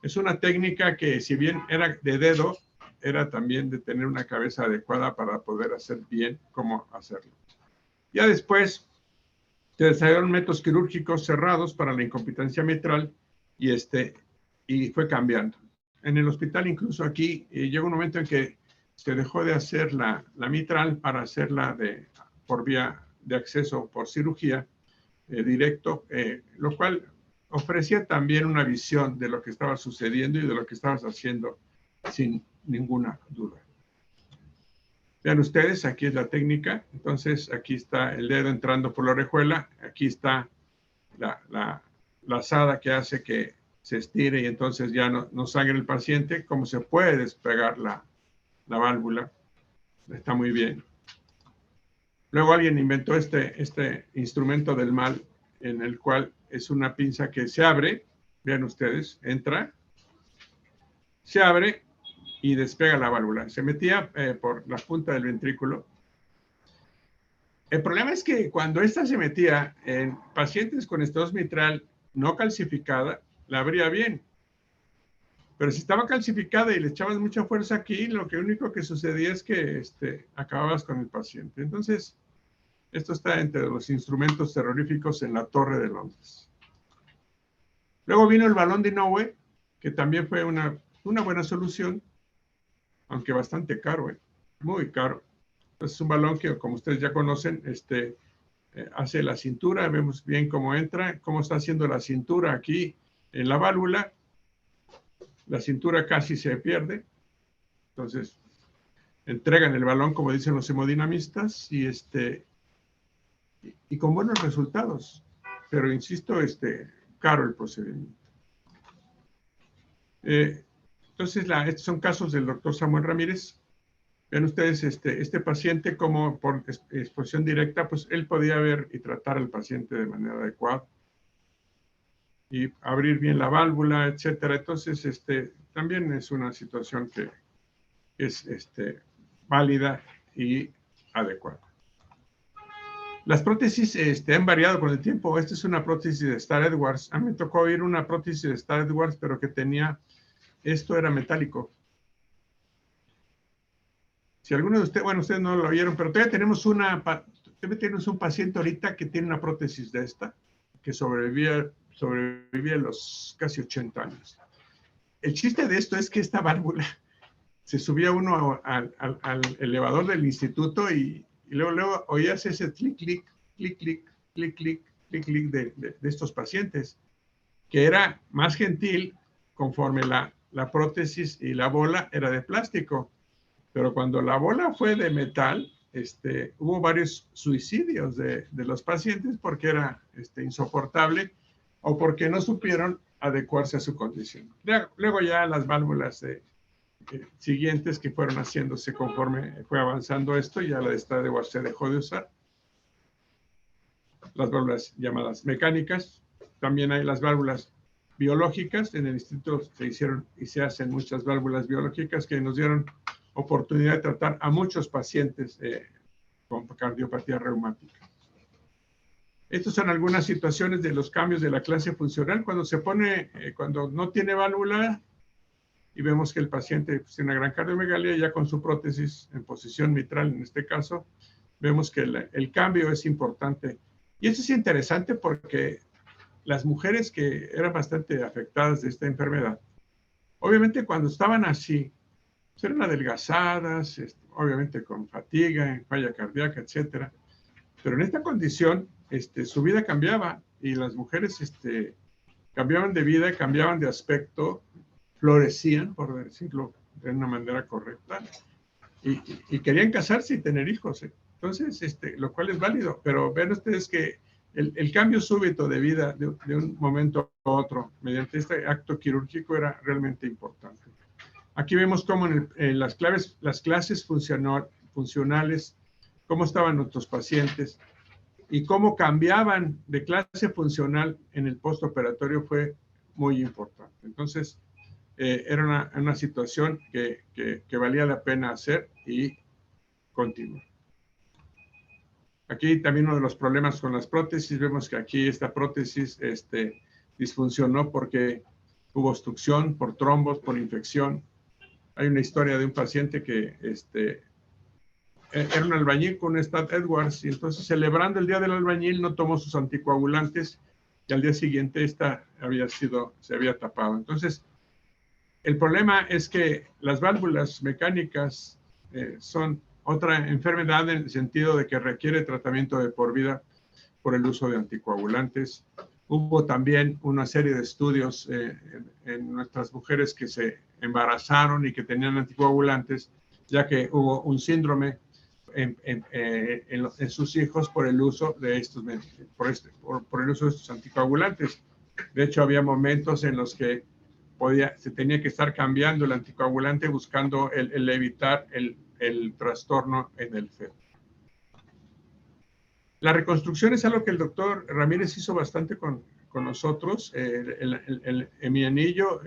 es una técnica que, si bien era de dedo, era también de tener una cabeza adecuada para poder hacer bien cómo hacerlo. Ya después, se desarrollaron métodos quirúrgicos cerrados para la incompetencia mitral y fue cambiando. En el hospital, incluso aquí, llegó un momento en que se dejó de hacer la mitral para hacerla por vía de acceso por cirugía directo, lo cual ofrecía también una visión de lo que estaba sucediendo y de lo que estabas haciendo sin ninguna duda. Vean ustedes, aquí es la técnica. Entonces, aquí está el dedo entrando por la orejuela. Aquí está la lazada que hace que se estire y entonces ya no sangre el paciente. Cómo se puede despegar la válvula. Está muy bien. Luego alguien inventó este instrumento del mal, en el cual es una pinza que se abre. Vean ustedes, entra, se abre y despega la válvula. Se metía por la punta del ventrículo. El problema es que cuando esta se metía en pacientes con estenosis mitral no calcificada, la abría bien. Pero si estaba calcificada y le echabas mucha fuerza aquí, lo único que sucedía es que acababas con el paciente. Entonces, esto está entre los instrumentos terroríficos en la Torre de Londres. Luego vino el balón de Inouye, que también fue una buena solución, aunque bastante caro, muy caro. Entonces, es un balón que, como ustedes ya conocen, hace la cintura. Vemos bien cómo entra, cómo está haciendo la cintura aquí en la válvula. La cintura casi se pierde. Entonces, entregan el balón, como dicen los hemodinamistas, y con buenos resultados. Pero, insisto, caro el procedimiento. Entonces, estos son casos del doctor Samuel Ramírez. Ven ustedes, este paciente, como por exposición directa, pues él podía ver y tratar al paciente de manera adecuada y abrir bien la válvula, etcétera. Entonces, también es una situación que es válida y adecuada. Las prótesis han variado con el tiempo. Esta es una prótesis de Star Edwards. A mí me tocó oír una prótesis de Star Edwards, pero que tenía, esto era metálico. Si alguno de ustedes, bueno, ustedes no lo oyeron, pero todavía tenemos un paciente ahorita que tiene una prótesis de esta, que sobrevivía los casi 80 años. el chiste de esto es que esta válvula se subía uno al elevador del instituto y luego oías ese clic, clic, clic, clic, clic, clic, clic, clic de estos pacientes, que era más gentil conforme la prótesis y la bola era de plástico. Pero cuando la bola fue de metal, hubo varios suicidios de los pacientes porque era insoportable o porque no supieron adecuarse a su condición. Luego ya las válvulas siguientes que fueron haciéndose conforme fue avanzando esto, ya la de Stradivarius se dejó de usar. Las válvulas llamadas mecánicas. También hay las válvulas biológicas. En el instituto se hicieron y se hacen muchas válvulas biológicas que nos dieron oportunidad de tratar a muchos pacientes con cardiopatía reumática. Estas son algunas situaciones de los cambios de la clase funcional. Cuando se pone, cuando no tiene válvula y vemos que el paciente tiene una gran cardiomegalia, ya con su prótesis en posición mitral, en este caso, vemos que el cambio es importante. Y eso es interesante porque las mujeres que eran bastante afectadas de esta enfermedad, obviamente cuando estaban así, eran adelgazadas, obviamente con fatiga, falla cardíaca, etcétera. Pero en esta condición, su vida cambiaba y las mujeres cambiaban de vida, cambiaban de aspecto, florecían, por decirlo de una manera correcta, y querían casarse y tener hijos. Entonces, lo cual es válido, pero ven ustedes que el cambio súbito de vida de un momento a otro mediante este acto quirúrgico era realmente importante. Aquí vemos cómo en las clases funcionales, cómo estaban nuestros pacientes y cómo cambiaban de clase funcional en el postoperatorio fue muy importante. Entonces, era una situación que valía la pena hacer y continuar. Aquí también uno de los problemas con las prótesis, vemos que aquí esta prótesis disfuncionó porque hubo obstrucción, por trombos, por infección. Hay una historia de un paciente que era un albañil con un Stat Edwards y entonces celebrando el día del albañil no tomó sus anticoagulantes y al día siguiente se había tapado. Entonces, el problema es que las válvulas mecánicas son otra enfermedad en el sentido de que requiere tratamiento de por vida por el uso de anticoagulantes. Hubo también una serie de estudios en nuestras mujeres que se embarazaron y que tenían anticoagulantes, ya que hubo un síndrome en sus hijos por el uso de estos anticoagulantes. De hecho, había momentos en los que se tenía que estar cambiando el anticoagulante buscando el evitar el trastorno en el feto. La reconstrucción es algo que el doctor Ramírez hizo bastante con nosotros. Mi anillo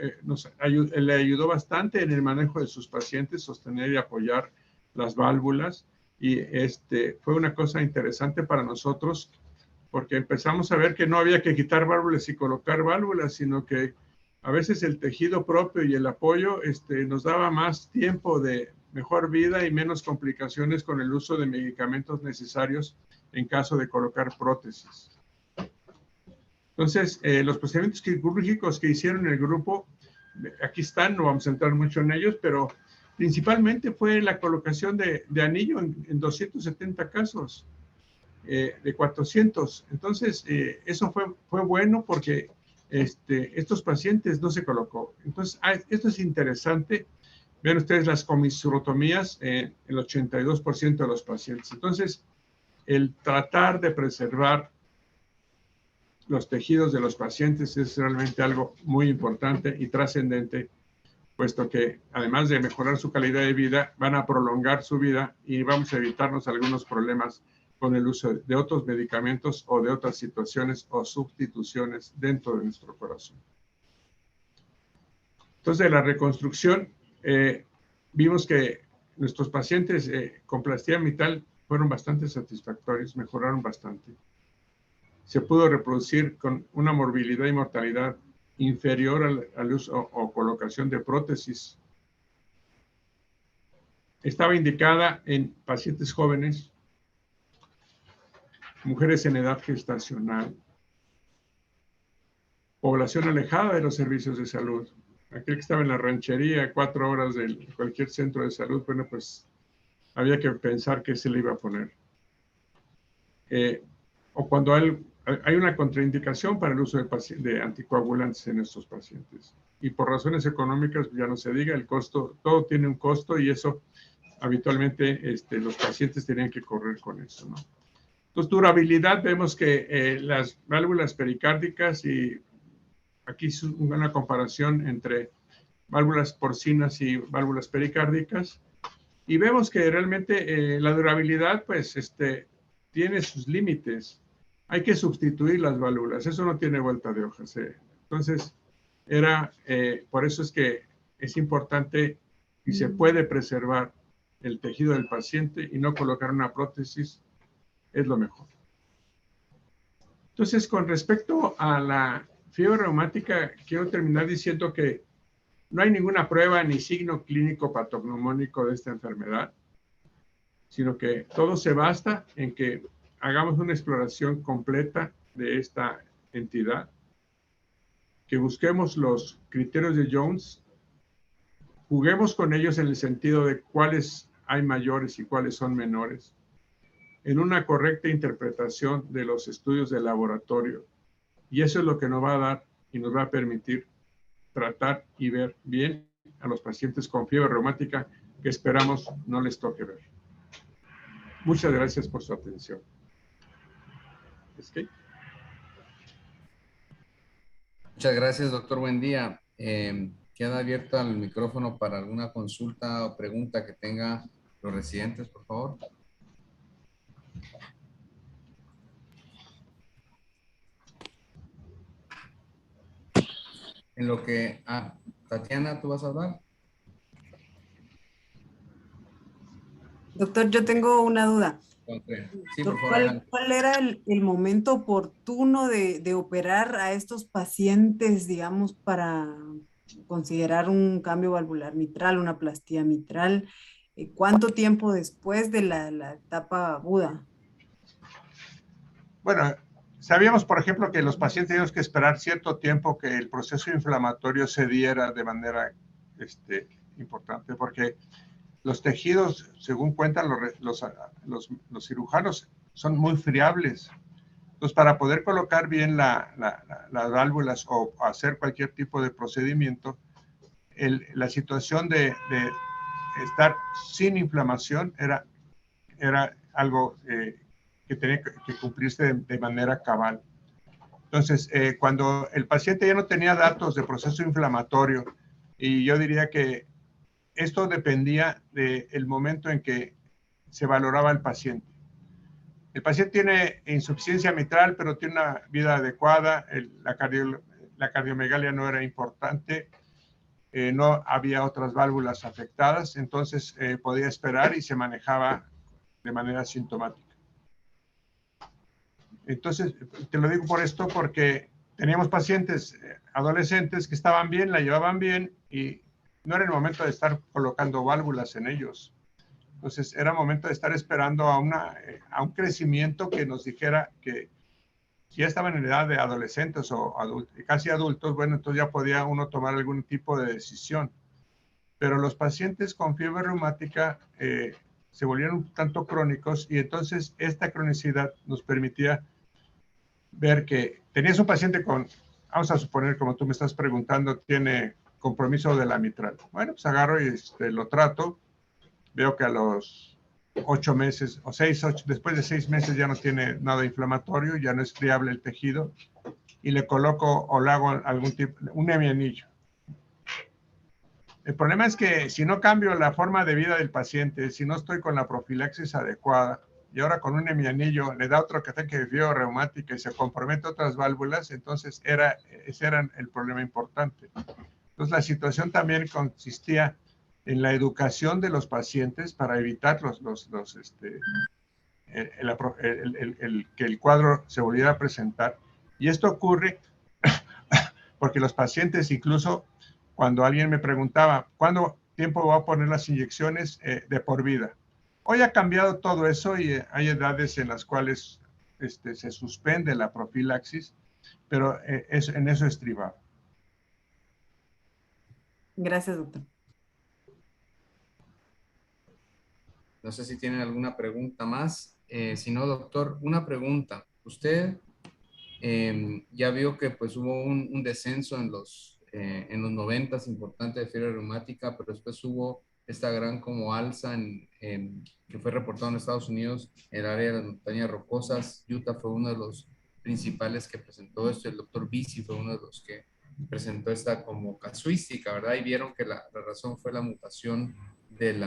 le ayudó bastante en el manejo de sus pacientes, sostener y apoyar las válvulas. Y fue una cosa interesante para nosotros porque empezamos a ver que no había que quitar válvulas y colocar válvulas, sino que a veces el tejido propio y el apoyo nos daba más tiempo de mejor vida y menos complicaciones con el uso de medicamentos necesarios en caso de colocar prótesis. Entonces, los procedimientos quirúrgicos que hicieron el grupo, aquí están, no vamos a entrar mucho en ellos, pero principalmente fue la colocación de anillo en 270 casos, de 400. Entonces, eso fue bueno porque estos pacientes no se colocó. Entonces, esto es interesante. Ven ustedes las comisurotomías en el 82% de los pacientes. Entonces, el tratar de preservar los tejidos de los pacientes es realmente algo muy importante y trascendente, puesto que además de mejorar su calidad de vida, van a prolongar su vida y vamos a evitarnos algunos problemas con el uso de otros medicamentos o de otras situaciones o sustituciones dentro de nuestro corazón. Entonces, de la reconstrucción, vimos que nuestros pacientes con plastía mitral fueron bastante satisfactorios, mejoraron bastante. Se pudo reproducir con una morbilidad y mortalidad inferior al uso o colocación de prótesis. Estaba indicada en pacientes jóvenes, mujeres en edad gestacional, población alejada de los servicios de salud, aquel que estaba en la ranchería, 4 horas de cualquier centro de salud, bueno, pues había que pensar qué se le iba a poner. O cuando hay una contraindicación para el uso de anticoagulantes en estos pacientes. Y por razones económicas, ya no se diga, el costo, todo tiene un costo y eso habitualmente los pacientes tenían que correr con eso, ¿no? Entonces, durabilidad, vemos que las válvulas pericárdicas, y aquí es una comparación entre válvulas porcinas y válvulas pericárdicas, y vemos que realmente la durabilidad, pues, tiene sus límites. Hay que sustituir las válvulas, eso no tiene vuelta de hojas. Entonces, por eso es que es importante y se puede preservar el tejido del paciente y no colocar una prótesis, es lo mejor. Entonces, con respecto a la fiebre reumática, quiero terminar diciendo que no hay ninguna prueba ni signo clínico patognomónico de esta enfermedad, sino que todo se basa en que hagamos una exploración completa de esta entidad, que busquemos los criterios de Jones, juguemos con ellos en el sentido de cuáles hay mayores y cuáles son menores, en una correcta interpretación de los estudios de laboratorio. Y eso es lo que nos va a dar y nos va a permitir tratar y ver bien a los pacientes con fiebre reumática que esperamos no les toque ver. Muchas gracias por su atención. Muchas gracias, doctor. Buen día. Queda abierto el micrófono para alguna consulta o pregunta que tenga los residentes, por favor. En lo que... Tatiana, ¿tú vas a hablar? Doctor, yo tengo una duda. Sí, por favor. ¿Cuál era el momento oportuno de operar a estos pacientes, digamos, para considerar un cambio valvular mitral, una plastía mitral? ¿Cuánto tiempo después de la etapa aguda? Bueno, sabíamos, por ejemplo, que los pacientes teníamos que esperar cierto tiempo que el proceso inflamatorio se diera de manera importante, porque los tejidos, según cuentan los cirujanos, son muy friables. Entonces, para poder colocar bien las válvulas o hacer cualquier tipo de procedimiento, la situación de estar sin inflamación era algo que tenía que cumplirse de manera cabal. Entonces, cuando el paciente ya no tenía datos de proceso inflamatorio, y yo diría que esto dependía del momento en que se valoraba al paciente. El paciente tiene insuficiencia mitral, pero tiene una vida adecuada, la cardiomegalia no era importante, no había otras válvulas afectadas, entonces podía esperar y se manejaba de manera sintomática. Entonces, te lo digo por esto porque teníamos pacientes adolescentes que estaban bien, la llevaban bien y no era el momento de estar colocando válvulas en ellos. Entonces, era momento de estar esperando a un crecimiento que nos dijera que si ya estaban en edad de adolescentes o casi adultos, bueno, entonces ya podía uno tomar algún tipo de decisión. Pero los pacientes con fiebre reumática se volvieron un tanto crónicos y entonces esta cronicidad nos permitía ver que tenías un paciente con, vamos a suponer, como tú me estás preguntando, tiene compromiso de la mitral. Bueno, pues agarro y lo trato. Veo que a los 8 meses o 8, después de 6 meses ya no tiene nada inflamatorio, ya no es friable el tejido y le coloco o le hago algún tipo, un hemianillo. El problema es que si no cambio la forma de vida del paciente, si no estoy con la profilaxis adecuada y ahora con un hemianillo le da otro ataque de fiebre reumática y se compromete otras válvulas, entonces ese era el problema importante. Entonces la situación también consistía en la educación de los pacientes para evitar que el cuadro se volviera a presentar. Y esto ocurre porque los pacientes, incluso cuando alguien me preguntaba, ¿cuánto tiempo voy a poner las inyecciones de por vida? Hoy ha cambiado todo eso y hay edades en las cuales se suspende la profilaxis, pero en eso estribaba. Gracias, doctor. No sé si tienen alguna pregunta más. Si no, doctor, una pregunta. Usted ya vio que pues hubo un descenso en los 90 importante de fiebre reumática, pero después hubo esta gran como alza que fue reportado en Estados Unidos, el área de las montañas rocosas. Utah fue uno de los principales que presentó esto. El doctor Bisi fue uno de los que presentó esta como casuística, ¿verdad? Y vieron que la razón fue la mutación del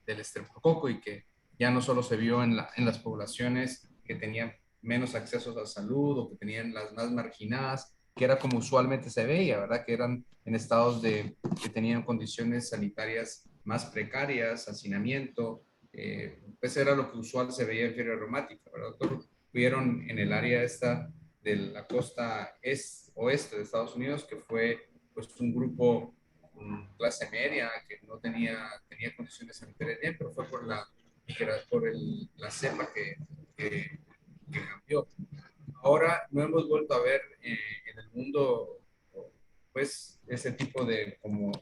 estreptococo y que ya no solo se vio en las poblaciones que tenían menos accesos a salud o que tenían las más marginadas, que era como usualmente se veía, ¿verdad? Que eran en estados que tenían condiciones sanitarias más precarias, hacinamiento, pues era lo que usual se veía en fiebre reumática, ¿verdad, doctor? Vieron en el área esta de la costa oeste de Estados Unidos, que fue pues un grupo clase media que no tenía condiciones sanitarias bien, pero fue la cepa que cambió. Ahora no hemos vuelto a ver en el mundo pues ese tipo de como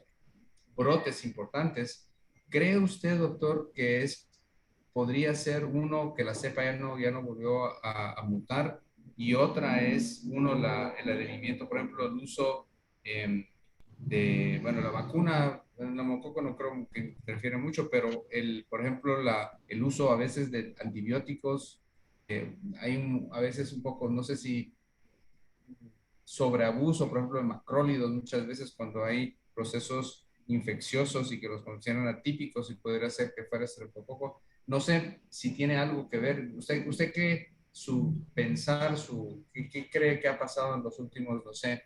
brotes importantes. ¿Cree usted, doctor, que podría ser uno que la cepa ya no volvió a mutar y otra es el adherimiento, por ejemplo, el uso bueno, la vacuna, el neumococo no creo que interfiere mucho, pero por ejemplo, el uso a veces de antibióticos, a veces un poco, no sé si sobreabuso, por ejemplo, de macrólidos, muchas veces cuando hay procesos infecciosos y que los consideran atípicos y podría ser que fuera estreptococo. No sé si tiene algo que ver. ¿Usted qué qué cree que ha pasado en los últimos, no sé,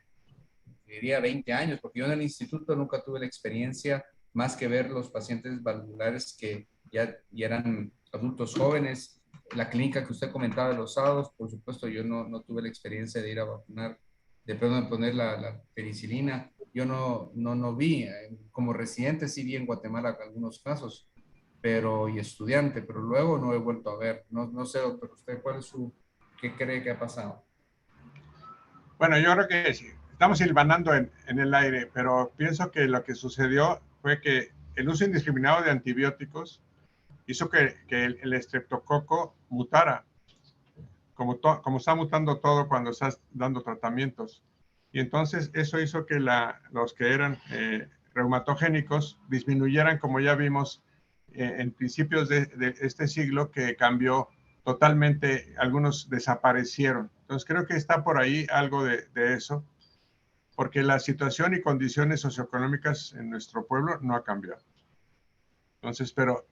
diría 20 años? Porque yo en el instituto nunca tuve la experiencia más que ver los pacientes valvulares que ya eran adultos jóvenes. La clínica que usted comentaba de los sábados, por supuesto, yo no tuve la experiencia de ir a vacunar, de poner la penicilina. Yo no vi, como residente sí vi en Guatemala algunos casos, y estudiante, pero luego no he vuelto a ver. No sé, doctor, ¿usted qué cree que ha pasado? Bueno, yo creo que sí, estamos silvanando en el aire, pero pienso que lo que sucedió fue que el uso indiscriminado de antibióticos hizo que el estreptococo mutara, como está mutando todo cuando estás dando tratamientos. Y entonces eso hizo que los que eran reumatogénicos disminuyeran, como ya vimos en principios de este siglo, que cambió totalmente, algunos desaparecieron. Entonces creo que está por ahí algo de eso, porque la situación y condiciones socioeconómicas en nuestro pueblo no ha cambiado. Entonces, pero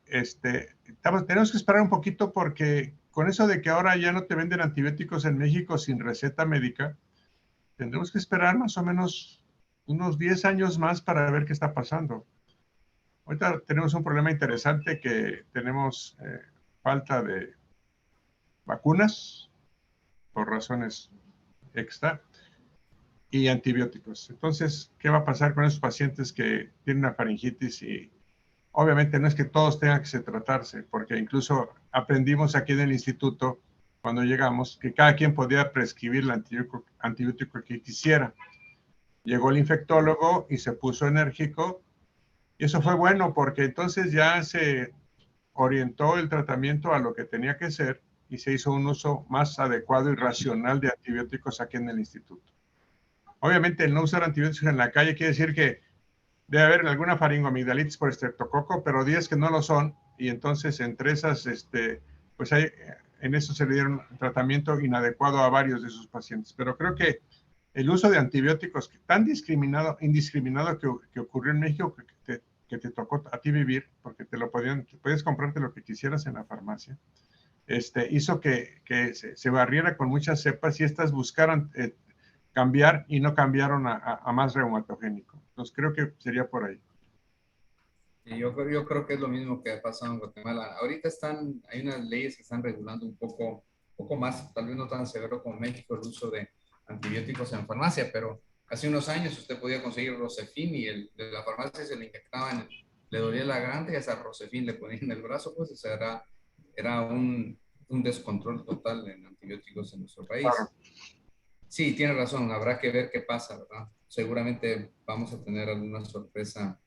tenemos que esperar un poquito porque con eso de que ahora ya no te venden antibióticos en México sin receta médica, tendremos que esperar más o menos unos 10 años más para ver qué está pasando. Ahorita tenemos un problema interesante que tenemos falta de vacunas por razones extra y antibióticos. Entonces, ¿qué va a pasar con esos pacientes que tienen una faringitis? Y obviamente no es que todos tengan que tratarse, porque incluso aprendimos aquí en el instituto, cuando llegamos, que cada quien podía prescribir el antibiótico que quisiera. Llegó el infectólogo y se puso enérgico, y eso fue bueno porque entonces ya se orientó el tratamiento a lo que tenía que ser y se hizo un uso más adecuado y racional de antibióticos aquí en el instituto. Obviamente el no usar antibióticos en la calle quiere decir que debe haber alguna faringoamigdalitis por estreptococo, pero 10 que no lo son, y entonces entre esas, pues en eso se le dieron tratamiento inadecuado a varios de sus pacientes. Pero creo que el uso de antibióticos tan indiscriminado que ocurrió en México, que te tocó a ti vivir, porque podías comprarte lo que quisieras en la farmacia, hizo que se barriera con muchas cepas y estas buscaran cambiar y no cambiaron a más reumatogénico. Entonces creo que sería por ahí. Y yo creo que es lo mismo que ha pasado en Guatemala. Ahorita hay unas leyes que están regulando un poco más, tal vez no tan severo como México, el uso de antibióticos en farmacia, pero hace unos años usted podía conseguir Rosefin y de la farmacia se le inyectaban, le dolía la garganta y esa Rosefin le ponían en el brazo, pues o sea, era un descontrol total en antibióticos en nuestro país. Claro. Sí, tiene razón, habrá que ver qué pasa, ¿verdad? Seguramente vamos a tener alguna sorpresa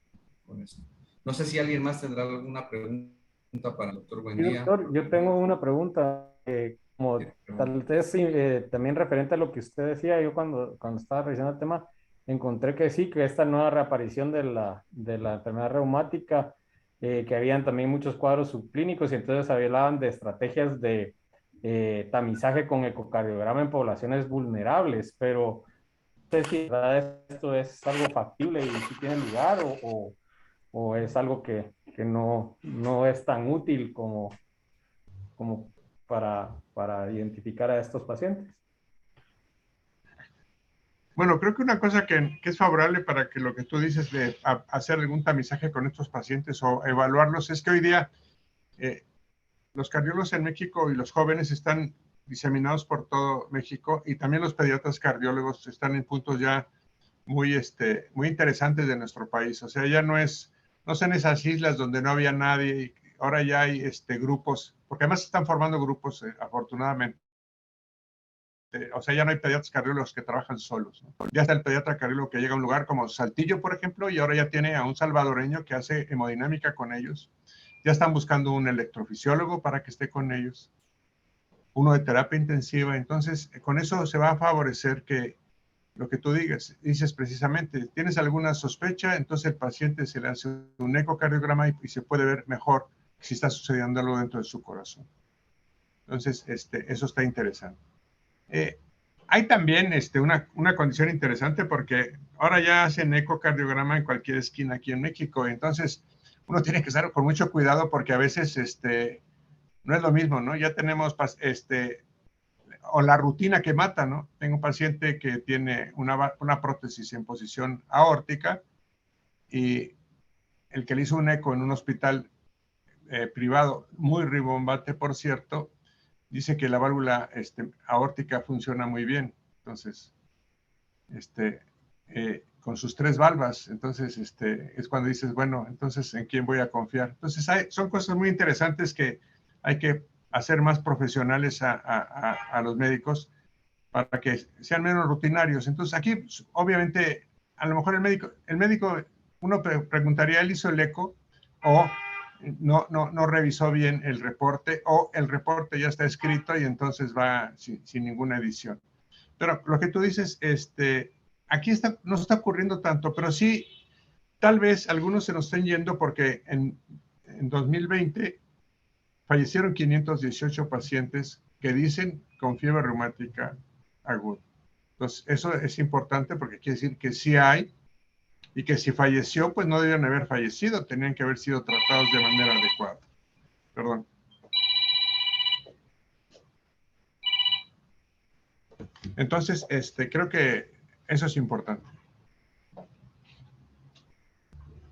con eso. No sé si alguien más tendrá alguna pregunta para el doctor Sí, Buendía. doctor, yo tengo una pregunta, como tal vez sí, también referente a lo que usted decía, yo cuando estaba revisando el tema, encontré que sí, que esta nueva reaparición de la enfermedad reumática, que habían también muchos cuadros subclínicos y entonces hablaban de estrategias de tamizaje con ecocardiograma en poblaciones vulnerables, pero no sé si en verdad esto es algo factible y si tiene lugar o es algo que no es tan útil como para identificar a estos pacientes. Bueno, creo que una cosa que es favorable para que lo que tú dices de hacer algún tamizaje con estos pacientes o evaluarlos es que hoy día los cardiólogos en México y los jóvenes están diseminados por todo México y también los pediatras cardiólogos están en puntos ya muy interesantes de nuestro país. O sea, ya no son esas islas donde no había nadie y ahora ya hay grupos, porque además se están formando grupos, afortunadamente. O sea, ya no hay pediatras cardiólogos que trabajan solos, ¿no? Ya está el pediatra cardiólogo que llega a un lugar como Saltillo, por ejemplo, y ahora ya tiene a un salvadoreño que hace hemodinámica con ellos. Ya están buscando un electrofisiólogo para que esté con ellos, uno de terapia intensiva. Entonces, con eso se va a favorecer que lo que tú dices precisamente, tienes alguna sospecha, entonces el paciente se le hace un ecocardiograma y se puede ver mejor si está sucediendo algo dentro de su corazón. Entonces, eso está interesante. Hay también una condición interesante porque ahora ya hacen ecocardiograma en cualquier esquina aquí en México, entonces uno tiene que estar con mucho cuidado porque a veces no es lo mismo, ¿no? Ya tenemos o la rutina que mata, ¿no? Tengo un paciente que tiene una prótesis en posición aórtica y el que le hizo un eco en un hospital privado, muy ribombante, por cierto, dice que la válvula aórtica funciona muy bien. Entonces, con sus 3 valvas, entonces es cuando dices, bueno, entonces, ¿en quién voy a confiar? Entonces, son cosas muy interesantes que hay que hacer más profesionales a los médicos para que sean menos rutinarios. Entonces, aquí, obviamente, a lo mejor el médico uno preguntaría, ¿él hizo el eco? O no revisó bien el reporte, o el reporte ya está escrito y entonces va sin ninguna edición. Pero lo que tú dices, aquí no está ocurriendo tanto, pero sí, tal vez algunos se nos estén yendo porque en 2020 fallecieron 518 pacientes que dicen con fiebre reumática aguda. Entonces, eso es importante porque quiere decir que sí hay y que si falleció, pues no debían haber fallecido, tenían que haber sido tratados de manera adecuada. Perdón. Entonces, creo que eso es importante.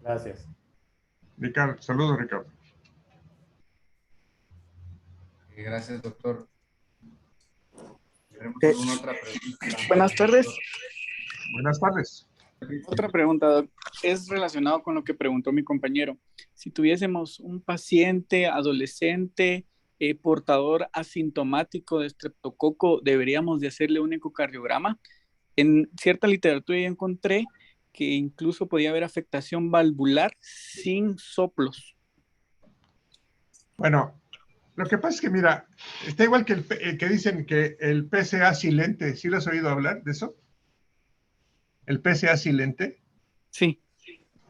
Gracias. Ricardo, saludos, Ricardo. Gracias, doctor. ¿Tenemos alguna otra pregunta? Buenas tardes. Buenas tardes. Otra pregunta, doc. Es relacionado con lo que preguntó mi compañero. Si tuviésemos un paciente adolescente portador asintomático de estreptococo, ¿deberíamos de hacerle un ecocardiograma? En cierta literatura yo encontré que incluso podía haber afectación valvular sin soplos. Bueno, lo que pasa es que, mira, está igual que el que dicen que el PCA silente. ¿Sí lo has oído hablar de eso? ¿El PCA silente? Sí.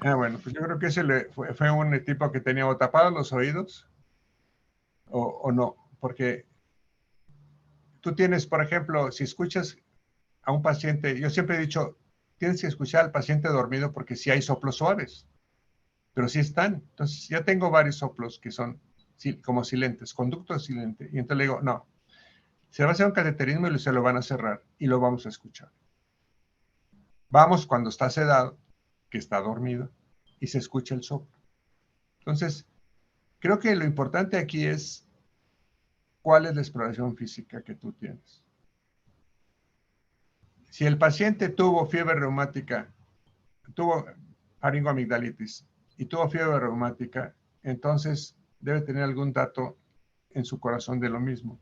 Bueno, pues yo creo que ese fue un tipo que tenía o tapados los oídos o no, porque tú tienes, por ejemplo, si escuchas a un paciente, yo siempre he dicho, tienes que escuchar al paciente dormido porque sí hay soplos suaves, pero sí están. Entonces ya tengo varios soplos que son como silentes, conducto silente, y entonces le digo, no, se va a hacer un cateterismo y se lo van a cerrar y lo vamos a escuchar. Vamos cuando está sedado, que está dormido, y se escucha el soplo. Entonces, creo que lo importante aquí es cuál es la exploración física que tú tienes. Si el paciente tuvo fiebre reumática, tuvo faringoamigdalitis y tuvo fiebre reumática, entonces debe tener algún dato en su corazón de lo mismo.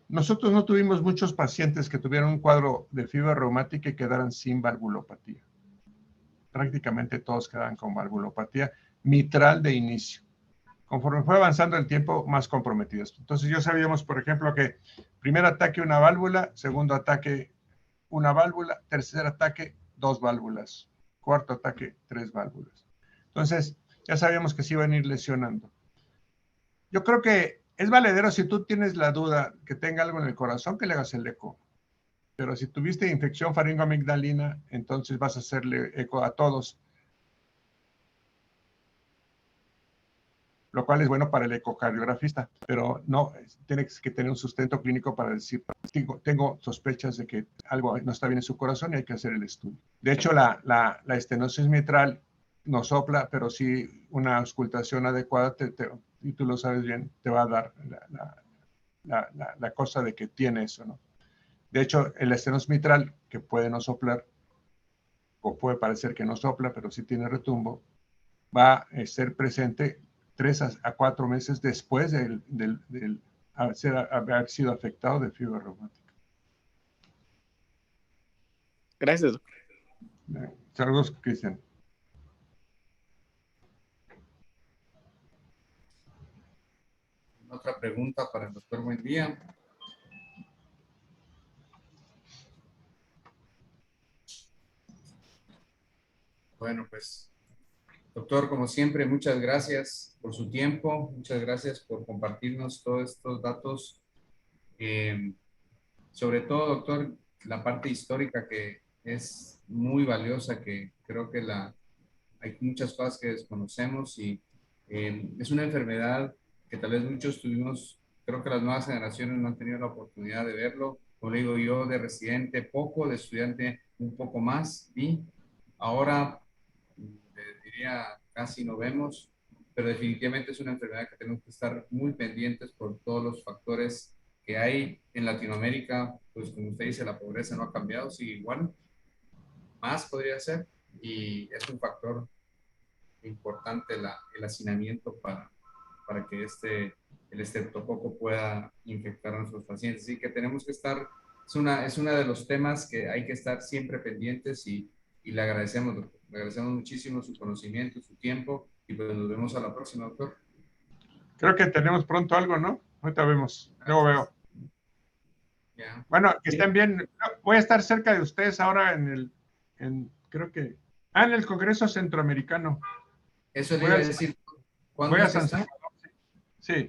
Nosotros no tuvimos muchos pacientes que tuvieran un cuadro de fibra reumática y quedaran sin valvulopatía. Prácticamente todos quedaban con valvulopatía mitral de inicio. Conforme fue avanzando el tiempo, más comprometidos. Entonces, ya sabíamos, por ejemplo, que primer ataque una válvula, segundo ataque una válvula, tercer ataque 2 válvulas, cuarto ataque 3 válvulas. Entonces, ya sabíamos que se iban a ir lesionando. Yo creo que es valedero si tú tienes la duda que tenga algo en el corazón, que le hagas el eco. Pero si tuviste infección faringoamigdalina, entonces vas a hacerle eco a todos. Lo cual es bueno para el ecocardiografista, pero no, tienes que tener un sustento clínico para decir, tengo sospechas de que algo no está bien en su corazón y hay que hacer el estudio. De hecho, la estenosis mitral no sopla, pero sí una auscultación adecuada, y tú lo sabes bien, te va a dar la cosa de que tiene eso, ¿no? De hecho, el estenosis mitral, que puede no soplar, o puede parecer que no sopla, pero sí tiene retumbo, va a ser presente 3 a 4 meses después de haber sido afectado de fibra reumática. Gracias, doctor. Saludos, Cristian. Otra pregunta para el doctor Buendía. Bueno, pues, doctor, como siempre, muchas gracias por su tiempo, muchas gracias por compartirnos todos estos datos. Sobre todo, doctor, la parte histórica que es muy valiosa, que creo que hay muchas cosas que desconocemos y es una enfermedad que tal vez muchos tuvimos, creo que las nuevas generaciones no han tenido la oportunidad de verlo. Como digo yo, de residente poco, de estudiante un poco más, y ahora diría casi no vemos, pero definitivamente es una enfermedad que tenemos que estar muy pendientes por todos los factores que hay en Latinoamérica. Pues como usted dice, la pobreza no ha cambiado, sigue igual, más podría ser, y es un factor importante el hacinamiento para que el estreptococo pueda infectar a nuestros pacientes. Así que tenemos que estar, es una de los temas que hay que estar siempre pendientes y le agradecemos, doctor. Le agradecemos muchísimo su conocimiento, su tiempo y pues nos vemos a la próxima, doctor. Creo que tenemos pronto algo, ¿no? Ahorita vemos. Luego veo. Ya. Bueno, que estén bien. Voy a estar cerca de ustedes ahora creo que, en el Congreso Centroamericano. Eso le iba a decir. ¿Cuándo Voy a es que San está? Salvador. Sí.